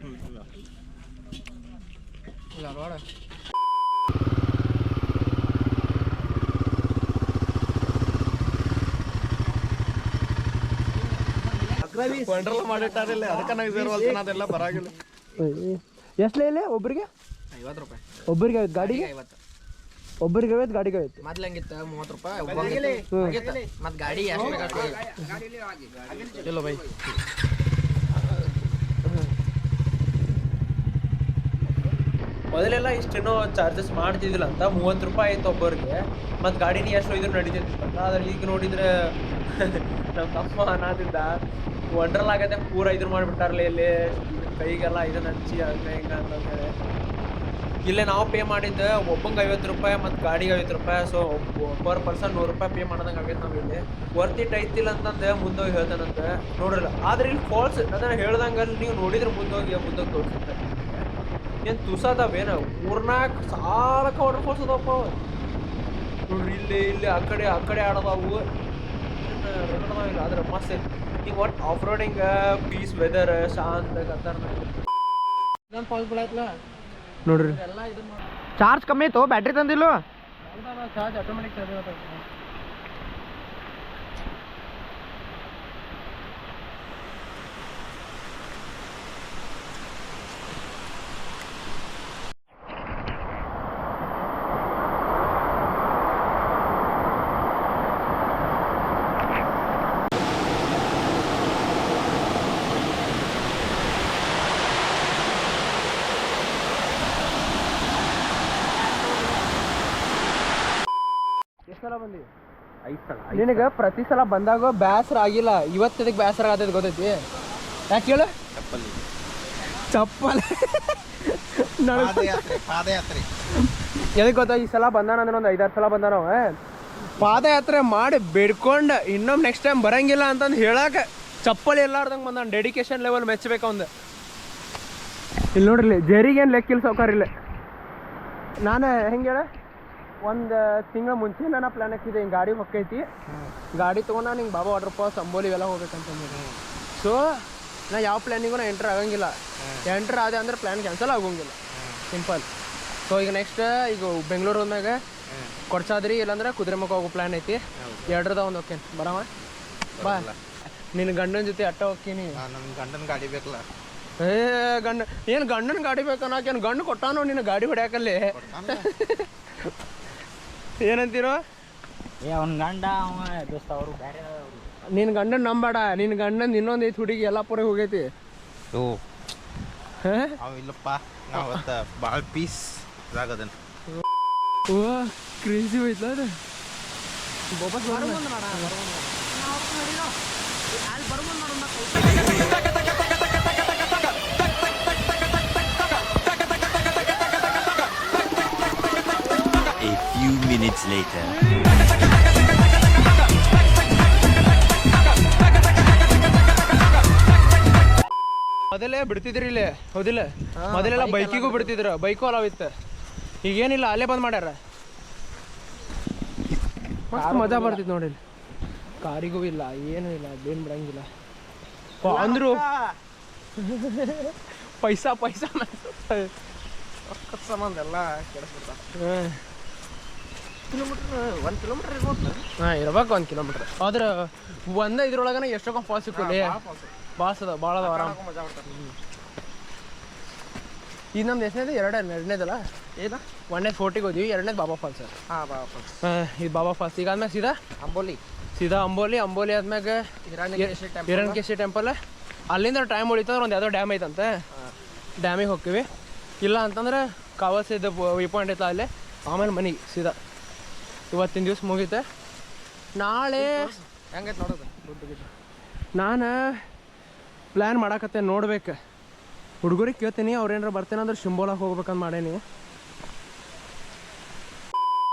ಮಾಡಿಟ್ಟಾರಿಲ್ಲ ಅದಕ್ಕೆ ನಾವು ಅದೆಲ್ಲ ಬರಾಗಿಲ್ಲ. ಎಷ್ಟಲೇ ಇಲ್ಲ ಒಬ್ರಿಗೆ? 50 ರೂಪಾಯಿ ಒಬ್ಬರಿಗೆ ಐವತ್ತು ಗಾಡಿಗೆ? 50 ಒಬ್ಬರಿಗೆ 50 ಗಾಡಿಗೆ ಐವತ್ತು. ಮೊದ್ಲು ಹಂಗಿತ್ತ 30 ರೂಪಾಯಿ ಮತ್ತೆ ಗಾಡಿ ಎಷ್ಟು ಇಲ್ಲ ಬೈ. ಮೊದಲೆಲ್ಲ ಇಷ್ಟೇನೋ ಚಾರ್ಜಸ್ ಮಾಡ್ತಿದ್ದಿಲ್ಲ ಅಂತ 30 ರೂಪಾಯಿ ಆಯ್ತು ಒಬ್ಬರಿಗೆ. ಮತ್ತು ಗಾಡಿನ ಎಷ್ಟು ಇದ್ರು ನಡೀತಿತ್ತು ಅಂತ. ಆದ್ರೆ ಈಗ ನೋಡಿದ್ರೆ ನಮ್ಮ ತಮ್ಮ ಅನ್ನೋದಿದ್ದ ವಂಡ್ರಲ್ ಆಗತ್ತೆ ಪೂರ ಇದ್ರ ಮಾಡಿಬಿಟ್ಟಾರಲ್ಲ ಇಲ್ಲಿ ಕೈಗೆಲ್ಲ ಇದನ್ನ ಹಚ್ಚಿ ಹಂಗೆ ಹಿಂಗೆ ಅಂತಂದೇಳಿ. ಇಲ್ಲೇ ನಾವು ಪೇ ಮಾಡಿದ್ದು ಒಬ್ಬಂಗೆ 50 ರೂಪಾಯಿ ಮತ್ತು ಗಾಡಿಗೆ 50 ರೂಪಾಯಿ. ಸೊ ಪರ್ ಪರ್ಸನ್ 100 ರೂಪಾಯಿ ಪೇ ಮಾಡೋದಂಗೆ ಆಗೈತೆ ನಾವು ಇಲ್ಲಿ. ವರ್ತ್ ಇಟ್ ಐತಿಲ್ಲ ಅಂತಂದು ಮುಂದೋಗಿ ಹೇಳ್ತಾನಂತೆ ನೋಡ್ರಲ್ಲ. ಆದ್ರೆ ಇಲ್ಲಿ ಫಾಲ್ಸ್ ಅದನ್ನು ಹೇಳ್ದಂಗೆ ಅಲ್ಲಿ ನೀವು ನೋಡಿದ್ರೆ ಮುಂದೋಗಿ ತೋರಿಸುತ್ತೆ. ಏನು ತುಸದವೇನು 3-4 ಸಾಲಕ್ಕೆ ವಾಟರ್ ಫಾಲ್ಸ್ ಅದಾವಪ್ಪ ನೋಡ್ರಿ. ಇಲ್ಲಿ ಆ ಕಡೆ ಆಡೋದಾವು ಇಲ್ಲ. ಆದ್ರೆ ಮಸ್ತ್ ಈಗ ಒಟ್ಟು ಆಫ್ ರೋಡಿಂಗ್ ಪೀಸ್ ವೆದರ್ ಶಾಂತ ಕತ್ತಾರ ಫಾಲ್ಸ್ ಬಿಡಾಯ್ತಲ್ಲ ನೋಡ್ರಿ. ಚಾರ್ಜ್ ಕಮ್ಮಿ ಐತೋ ಬ್ಯಾಟ್ರಿ ತಂದಿಲ್ಲ. ಚಾರ್ಜ್ ಆಟೋಮೆಟಿಕ್ ಚಾರ್ಜ್ ಸಲ ಬಂದಿ? 5 ಸಲ. ನಿನಗೆ ಪ್ರತಿ ಸಲ ಬಂದಾಗ ಬೇಸರ ಆಗಿಲ್ಲ, ಇವತ್ತಿದಕ್ಕೆ ಬೇಸರ ಆಗತೈತಿ ಗೊತ್ತೈತಿ? ಯಾಕೆ ಹೇಳು? ಚಪ್ಪಲ್ ಪಾದಯಾತ್ರೆ ಎದಕ್ಕೆ ಗೊತ್ತಾ? ಈ ಸಲ ಬಂದಾನ ಅಂದ್ರೆ ಒಂದು 5-6 ಸಲ ಬಂದಾನ. ಪಾದಯಾತ್ರೆ ಮಾಡಿ ಬೇಡ್ಕೊಂಡು ಇನ್ನೊಮ್ಮೆ ನೆಕ್ಸ್ಟ್ ಟೈಮ್ ಬರಂಗಿಲ್ಲ ಅಂತಂದು ಹೇಳಕ್ಕೆ ಚಪ್ಪಲಿ ಎಲ್ಲಾರ್ದಂಗೆ ಬಂದಾನ. ಡೆಡಿಕೇಶನ್ ಲೆವೆಲ್ ಮೆಚ್ಚಬೇಕು ಒಂದು. ಇಲ್ಲಿ ನೋಡ್ರಿ ಜರಿಗೇನು ಲೆಕ್ಕಿಲ್ಲ ಸೌಕರ್ಯ. ನಾನು ಹೆಂಗೆ ಹೇಳ, ಒಂದು ತಿಂಗಳ ಮುಂಚೆ ನಾನು ಪ್ಲ್ಯಾನ್ ಹಾಕಿದ್ದೆ, ಹಿಂಗೆ ಗಾಡಿ ಹೊಕ್ಕೈತಿ, ಗಾಡಿ ತೊಗೊಂಡು ನಾನು ಹಿಂಗೆ ಬಾಬಾ ವಾಟರ್ ಫಾಲ್ಸ್ ಅಂಬೋಲಿ ಇವೆಲ್ಲ ಹೋಗ್ಬೇಕಂತಂದ್ರೆ. ಸೊ ನಾ ಯಾವ ಪ್ಲ್ಯಾನಿಗೂ ನಾ ಎಂಟ್ರ್ ಆಗಂಗಿಲ್ಲ. ಎಂಟ್ರ್ ಆದೆ ಅಂದ್ರೆ ಪ್ಲ್ಯಾನ್ ಕ್ಯಾನ್ಸಲ್ ಆಗೋಂಗಿಲ್ಲ, ಸಿಂಪಲ್. ಸೊ ಈಗ ನೆಕ್ಸ್ಟ್ ಈಗ ಬೆಂಗಳೂರು ಹೋದ್ಮ್ಯಾಗ ಕೊಡ್ಸಾದ್ರಿ ಇಲ್ಲಾಂದ್ರೆ ಕುದುರೆಮುಖ ಹೋಗೋ ಪ್ಲ್ಯಾನ್ ಐತಿ. ಎರಡ್ರದ ಒಂದು ಹೋಗ್ತೇನೆ. ಬರವ ಬಾ. ನಿನ್ನ ಗಂಡನ ಜೊತೆ ಅಟ್ಟ ಹೋಗ್ತೀನಿ. ನಮ್ಮ ಗಂಡನ ಗಾಡಿ ಬೇಕಲ್ಲ. ಏನು ಗಂಡನ ಗಾಡಿ ಬೇಕನ್ನೋಕೇನು ಗಂಡು ಕೊಟ್ಟಾನೋ ನಿನ್ನ ಗಾಡಿ ಹೊಡ್ಯಾಕಲ್ಲಿ? ಏನಂತೀರೋ? ಅವ್ನ ಗಂಡ ದೋಸ್ತ ಅವರು ಬೇರೆ. ನಿನ್ನ ಗಂಡನ ನಂಬೇಡ, ನಿನ್ನ ಗಂಡನ ಇನ್ನೊಂದು ಐತಿ ಹುಡುಗಿ ಎಲ್ಲ ಪುರ ಹೋಗೈತಿ. ಇಲ್ಲಪ್ಪ ನಾವು ಭಾಳ ಪೀಸ್ ಆಗದನ್. ಓ ಕ್ರೇಜಿ ಹೋಯ್ತಲ್ಲ ಅದು. ವಾಪಸ್ A few minutes later. ಮೊದಲೇ ಬಿಡ್ತಿದ್ರಿ ಇಲ್ಲಿ ಹೌದಿಲ್ಲ? ಮೊದಲೆಲ್ಲ ಬೈಕಿಗೂ ಬಿಡ್ತಿದ್ರು, ಬೈಕು ಅಲಾವಿತ್ತು. ಈಗೇನಿಲ್ಲ, ಅಲ್ಲೇ ಬಂದ್ ಮಾಡ್ಯಾರ. ಮಸ್ತ್ ಮಜಾ ಬರ್ತಿತ್ತು ನೋಡಿ. ಕಾರಿಗೂ ಇಲ್ಲ, ಏನೂ ಇಲ್ಲ, ಅದೇನು ಬಿಡಂಗಿಲ್ಲ ಅಂದ್ರು. ಪೈಸಾ ಸಂಬಂಧ ಎಲ್ಲ ಕೆಡಿಸ್ಬಿಡ್ತಾರ. 1 ಕಿಲೋಮೀಟರ್ ಇರ್ಬೋದು. ಹಾಂ ಇರ್ಬೇಕು 1 ಕಿಲೋಮೀಟ್ರ್. ಆದ್ರೆ ಒಂದೇ ಇದ್ರೊಳಗನ ಎಷ್ಟೊಂದು ಫಾಲ್ಸ್ ಸಿಕ್ಕಲ್ಲಿ ಭಾಳ ಅದ ಆರಾಮ್. ಈಗ ನಮ್ದು ಎಷ್ಟನೇದು? ಎರಡನೇದಲ್ಲ? ಏನ 1ನೇ ಫೋರ್ಟಿಗೆ ಹೋದ್ವಿ, 2ನೇದು ಬಾಬಾ ಫಾಲ್ಸ್. ಹಾಂ ಬಾಬಾ ಫಾಲ್ಸ್. ಇದು ಬಾಬಾ ಫಾಲ್ಸ್. ಈಗ ಆದ್ಮೇಲೆ ಸೀದಾ ಅಂಬೋಲಿ ಆದ್ಮ್ಯಾಗ ಹಿರಣ್ಯಕೇಶಿ ಟೆಂಪಲ್. ಅಲ್ಲಿಂದ ಟೈಮ್ ಉಳಿತಂದ್ರೆ ಒಂದು ಯಾವುದೋ ಡ್ಯಾಮ್ ಐತಂತೆ, ಡ್ಯಾಮಿಗೆ ಹೋಗ್ತೀವಿ. ಇಲ್ಲ ಅಂತಂದ್ರೆ ಕಾವಲ್ಸಿದ ವ್ಯೂ ಪಾಯಿಂಟ್ ಐತ ಅಲ್ಲೇ. ಆಮೇಲೆ ಮನೆಗೆ ಸೀದಾ. ಇವತ್ತಿನ ದಿವ್ಸ ಮುಗೀತೆ. ನಾಳೆ ಹೆಂಗೈತೆ ನೋಡೋದು ದುಡ್ಡು ಗಿಡ್ಡು ನಾನು ಪ್ಲ್ಯಾನ್ ಮಾಡಾಕತ್ತೆ ನೋಡ್ಬೇಕು. ಹುಡುಗರಿಗೆ ಕೇಳ್ತೀನಿ, ಅವ್ರೇನಾರ ಬರ್ತೇನೆ ಅಂದ್ರೆ ಶಿಂಬೋಲಾಗ ಹೋಗ್ಬೇಕಂತ ಮಾಡೇನಿ.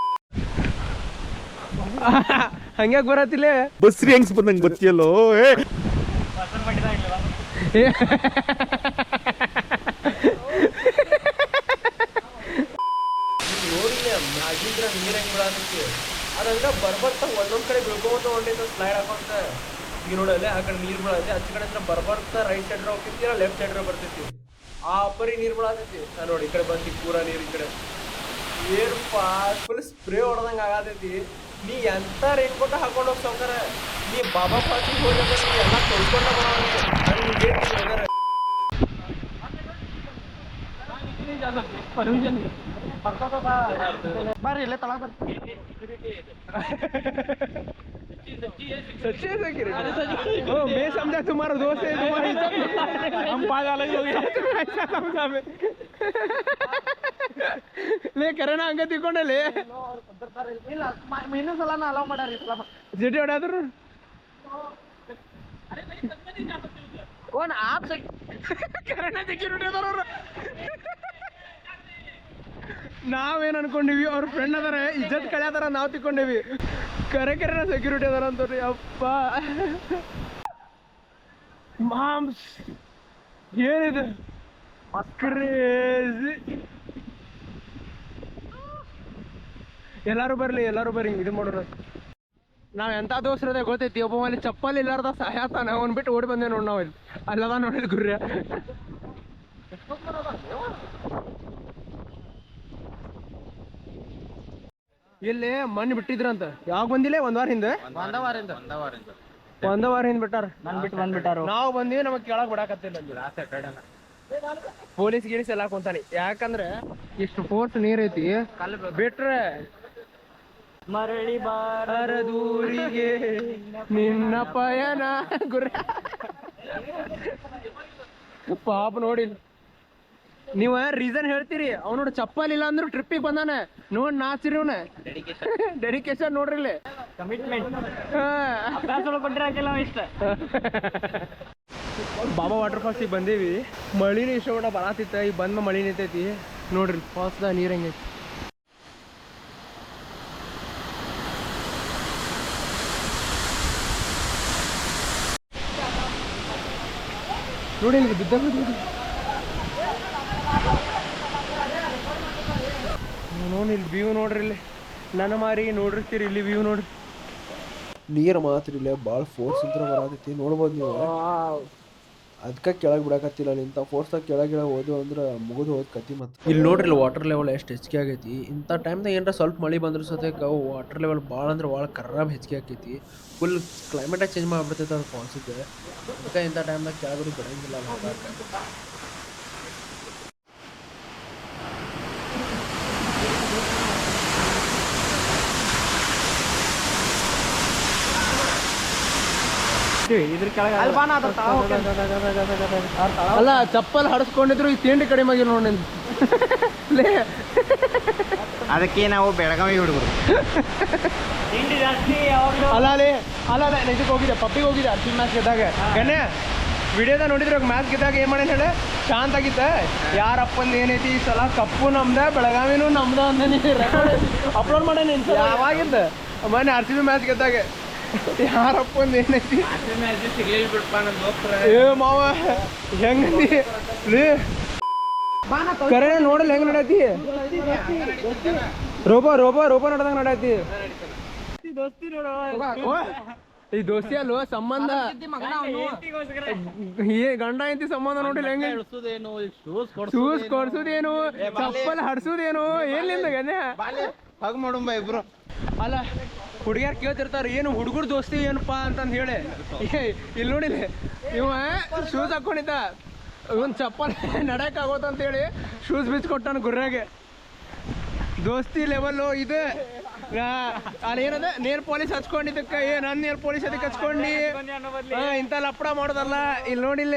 ಹಂಗ್ಯಾಕೆ ಬರತ್ತಿಲ್ಲ ಬಸ್ರಿ ಹೆಂಗ್ಸ್ ಬಂದಂಗೆ ಗೊತ್ತಿಯಲ್ಲೋ. ನೋಡಿಲ್ಲ ಮ್ಯಾಗಿದ್ರ ನೀರ್ ಹೆಂಗ್ ಬಿಡಾಕತ್ತಿ. ಅದಂಗ ಬರ್ಬರ್ತ ಒಂದೊಂದ್ ಕಡೆ ಬೀಳ್ಕೊಂತ ಹೊಂಟೈತೆ ಸ್ಲೈಡ್ ಹಾಕೊಂತ. ಈಗ ನೋಡಲ್ಲ ಆ ಕಡೆ ನೀರ್ ಬೀಳತ್ತೆ, ಆಚೆ ಕಡೆ ಬರ್ಬರ್ತ ರೈಟ್ ಸೈಡ್ ಹೋಗ್ತೈತಿ, ಲೆಫ್ಟ್ ಸೈಡ್ ಬರ್ತೈತಿ. ಆ ಪರಿ ನೀರ್ ಬೀಳತೈತಿ. ನೋಡಿ ಈ ಕಡೆ ಬಂತಿ ಪೂರಾ ನೀರ್ ಈ ಕಡೆ. ಏನಪ್ಪಾ ಫುಲ್ ಸ್ಪ್ರೇ ಹೊಡೆದಂಗ ಆಗತೈತಿ. ನೀ ಎಂತ ರೈನ್ ಕೋಟ ಹಾಕೊಂಡು ಹೋಗ್ ಸಾವ್ಕಾರ. ನೀ ಬಾಬಾ ಪಾಸಿಗೆ ಹೋದ್ರೆ ನೀ ಎಲ್ಲ ತೊಳ್ಕೊಂಡ ಬರೋಣ. ಬರ್ರಿ ಇಲ್ಲೇ ತಳಗ ಬರ್ರಿ. सच्ची है सिक्योरिटी? ओ मैं समझा तुम्हारा दोस्त है, हम पागल अलग हो गए ऐसा समझा मैं. ले ಕರೆನ ಹಂಗೆ ತಿಳ್ಕೊಂಡೆ ಲೇ. ಇಲ್ಲ ಇನ್ನೊಂದ್ಸಲ ಅಲೋ ಮಾಡ್ಯಾರ. ಸಿಟಿ ಹೊಡ್ಯಾದ್ರು ಓನ್ ಆಪ್ ಕರೆನ ಸೆಕ್ಯೂರಿಟಿ ಅದಾರ. ನಾವೇನು ಅನ್ಕೊಂಡಿವಿ ಅವ್ರ ಫ್ರೆಂಡ್ ಅದಾರ, ಇಜ್ಜತ್ ಕಳ್ಯಾದಾರ ನಾವು ತಿಳ್ಕೊಂಡೇವಿ. ಕರೆನ ಸೆಕ್ಯೂರಿಟಿ ಅದಾರ ಅಂತವ್ರಿ. ಅಪ್ಪ ಮಾಮ್ಸ್ ಏನಿದೆ ಕ್ರೇಜಿ. ಎಲ್ಲಾರು ಬರ್ಲಿ ಇದು ಮಾಡೋರು. ನಾವ್ ಎಂತ ದೋಸ್ರದ ಗೊತ್ತೈತಿ. ಒಬ್ಬ ಅಲ್ಲಿ ಚಪ್ಪಲ್ ಇಲ್ಲಾರ್ದ ಸಾಯತಾನ, ಅವ್ನ್ ಬಿಟ್ಟು ಓಡಿ ಬಂದೆ ನೋಡ್. ನಾವ್ ಅಲ್ಲದ ನೋಡಿದ್ ಗುರ್ರ. ಇಲ್ಲಿ ಮಣ್ಣು ಬಿಟ್ಟಿದ್ರಂತ. ಯಾವಾಗ ಬಂದಿಲ್ಲ? ಒಂದ್ ವಾರ ಹಿಂದೆ ಬಿಟ್ಟಾರ. ಬಂದ್ಬಿಟ್ಟಾರು. ನಾವು ಬಂದಿವಿ, ನಮಗ್ ಕೆಳಗ್ ಬಿಡಾಕತ್ತಿಲ್ಲ. ಪೊಲೀಸ್ ಗಿಲೀಸ್ ಎಲ್ಲ ಕುಂತಾನೆ. ಯಾಕಂದ್ರೆ ಇಷ್ಟು ಫೋರ್ಸ್ ನೀರ್ ಐತಿ, ಬಿಟ್ರೆ ಮರಳಿ ಬಾರದೂರಿಗೆ ನಿನ್ನ ಪಯಣ ಗುರ. ಪಾಪ ನೋಡಿ, ನೀವ ರೀಸನ್ ಹೇಳ್ತೀರಿ. ಅವ್ನು ನೋಡಿ ಚಪ್ಪಲ್ ಇಲ್ಲ ಅಂದ್ರು ಟ್ರಿಪ್ಪಿಗೆ ಬಂದಾನೆ. ನೋಡ್ ನಾಚಿರಿ ಅವ್ನ ಡೆಡಿಕೇಶನ್ ನೋಡ್ರಿ ಇಲ್ಲಿ. ಕಮಿಟ್ಮೆಂಟ್ ಕೊಟ್ಟಿರಾಕಿಲ್ಲ ಇಷ್ಟ. ಬಾಬಾ ವಾಟರ್ ಫಾಲ್ಸಿಗೆ ಬಂದೀವಿ. ಮಳಿನೂ ಇಷ್ಟ ಕೂಡ ಬರತ್ತಿತ್ತ. ಈಗ ಬಂದ ಮಳಿ ನಿಂತೈತಿ ನೋಡ್ರಿ. ಫಾಲ್ಸ್ದಾಗ ನೀರ್ ಹೆಂಗೈತಿ ನೋಡಿ. ಇಲ್ಲಿ ಬಿದ್ದ ನೋಡಿ, ಇಲ್ಲಿ ವ್ಯೂ ನೋಡ್ರಿ. ಇಲ್ಲಿ ನನ್ನ ಮಾರಿ ನೋಡಿರ್ತೀರಿ, ಇಲ್ಲಿ ವ್ಯೂ ನೋಡ್ರಿ. ನೀರು ಮಾತ್ರ ಇಲ್ಲ, ಭಾಳ ಫೋರ್ಸ್ ಇಂತ್ರ ಬರತೈತಿ. ನೋಡ್ಬೋದು ನೀವು. ಅದಕ್ಕೆ ಕೆಳಗೆ ಬಿಡಕತ್ತಿಲ್ಲ. ಇಂಥ ಫೋರ್ಸ್ದಾಗ ಕೆಳಗೆ ಹೋದ್ವು ಅಂದ್ರೆ ಮುಗಿದು ಹೋದ್ ಕತಿ. ಮತ್ತೆ ಇಲ್ಲಿ ನೋಡ್ರಿ, ಇಲ್ಲಿ ವಾಟರ್ ಲೆವೆಲ್ ಎಷ್ಟು ಹೆಚ್ಚಿಗೆ ಆಗೈತಿ. ಇಂಥ ಟೈಮ್ದಾಗ ಏನಾರ ಸ್ವಲ್ಪ ಮಳೆ ಬಂದ್ರೆ ಸತ್ಯಕ್ಕೆ ವಾಟರ್ ಲೆವೆಲ್ ಭಾಳ ಅಂದ್ರೆ ಭಾಳ ಖರಾಬ್ ಹೆಚ್ಚಿಗೆ ಆಕೈತಿ. ಫುಲ್ ಕ್ಲೈಮೇಟ ಚೇಂಜ್ ಮಾಡಿಬಿಡ್ತೈತೆ ಅದು ಫಾಲ್ಸಿಗೆ. ಅದಕ್ಕೆ ಇಂಥ ಟೈಮ್ದಾಗ ಕೆಳಗಡೆ ಬಿಡಂಗಿಲ್ಲ ಹೋಗಕ್ಕೆ. ಇದ್ರ ಕೆಳಗೆ ಅಲ್ಲ, ಚಪ್ಪಲ್ ಹಡಸ್ಕೊಂಡಿದ್ರು ಈ ತಿಂಡಿ ಕಡಿಮೆ ಆಗಿಲ್ಲ ನೋಡಿ. ಅದಕ್ಕೆ ನಾವು ಬೆಳಗಾವಿ ಹುಡುಗರು ಅಲ್ಲ ಇದಕ್ಕೆ ಹೋಗಿದೆ, ಪಪ್ಪಿಗೆ ಹೋಗಿದೆ. ಅರ್ಜುನ್ ಮ್ಯಾಚ್ ಗೆದ್ದಾಗ ಗಣ್ಯ ವಿಡಿಯೋದಾಗ ನೋಡಿದ್ರೆ ಮ್ಯಾಚ್ ಗೆದ್ದಾಗ ಏನ್ ಮಾಡೇನ್ ಹೇಳಿ, ಶಾಂತ ಆಗಿತ್ತ. ಯಾರಪ್ಪಂದು ಏನೈತಿ ಈ ಸಲ ಕಪ್ಪು ನಮ್ದ, ಬೆಳಗಾವಿನೂ ನಮ್ದ ಅಂತ ಅಪ್ಲೋಡ್ ಮಾಡೇನಿ. ಯಾವಾಗಿದ್ದ ಮೊನ್ನೆ RCB ಮ್ಯಾಚ್ ಗೆದ್ದಾಗ ಯಾರಪ್ಪಂದು ಏನೈತಿ. ಏ ಮಾವ ಹೆಂಗಂದಿ ಕರೆ ನೋಡಲ್ಲ ಹೆಂಗ್ ನಡೈತಿ. ರೋಬೋ ನಡ್ದಂಗ ನಡೈತಿ. ಈ ದೋಸ್ತಿ ಅಲ್ವ ಸಂಬಂಧ, ಗಂಡ ಐತಿ ಸಂಬಂಧ ನೋಡಿಲ್ಲ ಹೆಂಗ. ಶೂಸ್ ಕೊಡ್ಸುದೇನು, ಚಪ್ಪಲ್ ಹಡ್ಸುದೇನು, ಏನಿಲ್ಲ ಗಣ್ಯ ಹಾಗ ಮಾಡೋಣ ಇಬ್ರು. ಅಲ್ಲ ಹುಡುಗಿಯಾರು ಕೇಳ್ತಿರ್ತಾರ, ಏನು ಹುಡುಗರು ದೋಸ್ತಿ ಏನಪ್ಪಾ ಅಂತಂದು ಹೇಳಿ. ಇಲ್ಲಿ ನೋಡಿಲ್ಲ, ಇವ ಶೂಸ್ ಹಾಕೊಂಡಿದ್ದ, ಇವನ್ ಚಪ್ಪಲ್ ನಡಕ್ ಆಗೋತಂತೇಳಿ ಶೂಸ್ ಬಿಚ್ಕೊಟ್ಟಾನ ಗುರ್ರಾಗೆ. ದೋಸ್ತಿ ಲೆವೆಲ್ಲು ಇದು. ಏನದ ನೇಲ್ ಪಾಲಿಶ್ ಹಚ್ಕೊಂಡಿದ್ದಕ್ಕೆ ನನ್ನ ನೇಲ್ ಪಾಲಿಶ್ ಅದಕ್ಕೆ ಹಚ್ಕೊಂಡಿ ಇಂಥ ಲಪ್ಪಡ ಮಾಡೋದಲ್ಲ. ಇಲ್ಲಿ ನೋಡಿಲ್ಲ,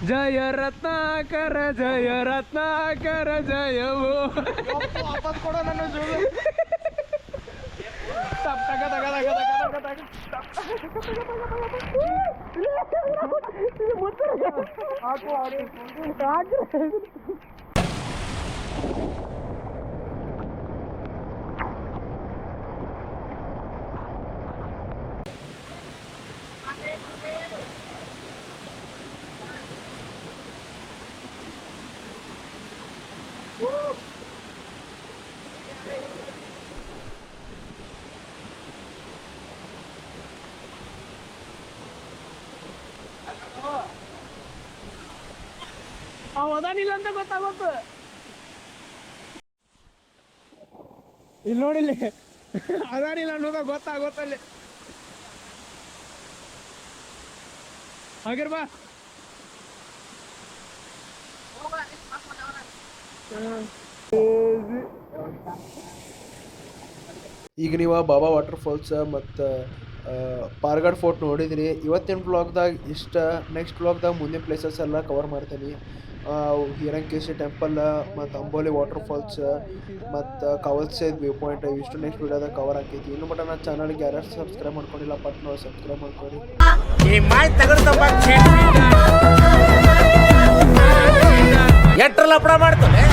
ಜಯ ರತ್ನಾಕರ ಜಯವೋ. ಅದಾನಿಲ್ಲ ಅಂತ ಗೊತ್ತಾಗುತ್ತೆ. ಇಲ್ಲಿ ನೋಡಿಲ್ಲಿ ಅದಾನಿಲ್ಲ ಅನ್ನೋದ ಗೊತ್ತಾಗೋತ್ತಲ್ಲಿ. ಹಾಗಿರ್ ಬಾ. ಈಗ ನೀವು ಬಾಬಾ ವಾಟರ್ ಫಾಲ್ಸ್ ಮತ್ತು ಪಾರ್ಗಡ್ ಫೋರ್ಟ್ ನೋಡಿದ್ರಿ. ಇವತ್ತಿನ ಬ್ಲಾಗ್ದಾಗ ಇಷ್ಟ. ನೆಕ್ಸ್ಟ್ ಬ್ಲಾಗ್ದಾಗ ಮುಂದಿನ ಪ್ಲೇಸಸ್ ಎಲ್ಲ ಕವರ್ ಮಾಡ್ತೀನಿ. ಹಿರಂಕೇಶಿ ಟೆಂಪಲ್ ಮತ್ತು ಅಂಬೋಲಿ ವಾಟರ್ ಫಾಲ್ಸ್ ಮತ್ತು ಕವಲ್ಸೇದ್ ವ್ಯೂ ಪಾಯಿಂಟ್ ಇವಿಷ್ಟು ನೆಕ್ಸ್ಟ್ ವಿಡಿಯೋದಾಗ ಕವರ್ ಆಗ್ತೈತಿ. ಇನ್ನು ಮಟ್ಟ ನನ್ನ ಚಾನಲ್ಗೆ ಯಾರ್ಯಾರು ಸಬ್ಸ್ಕ್ರೈಬ್ ಮಾಡ್ಕೊಂಡಿಲ್ಲ ಪಟ್ನ ಸಬ್ಸ್ಕ್ರೈಬ್ ಮಾಡ್ಕೊಳ್ಳಿ. ಎಟ್ರ ಲಪಡ ಮಾಡ್ತಾನೆ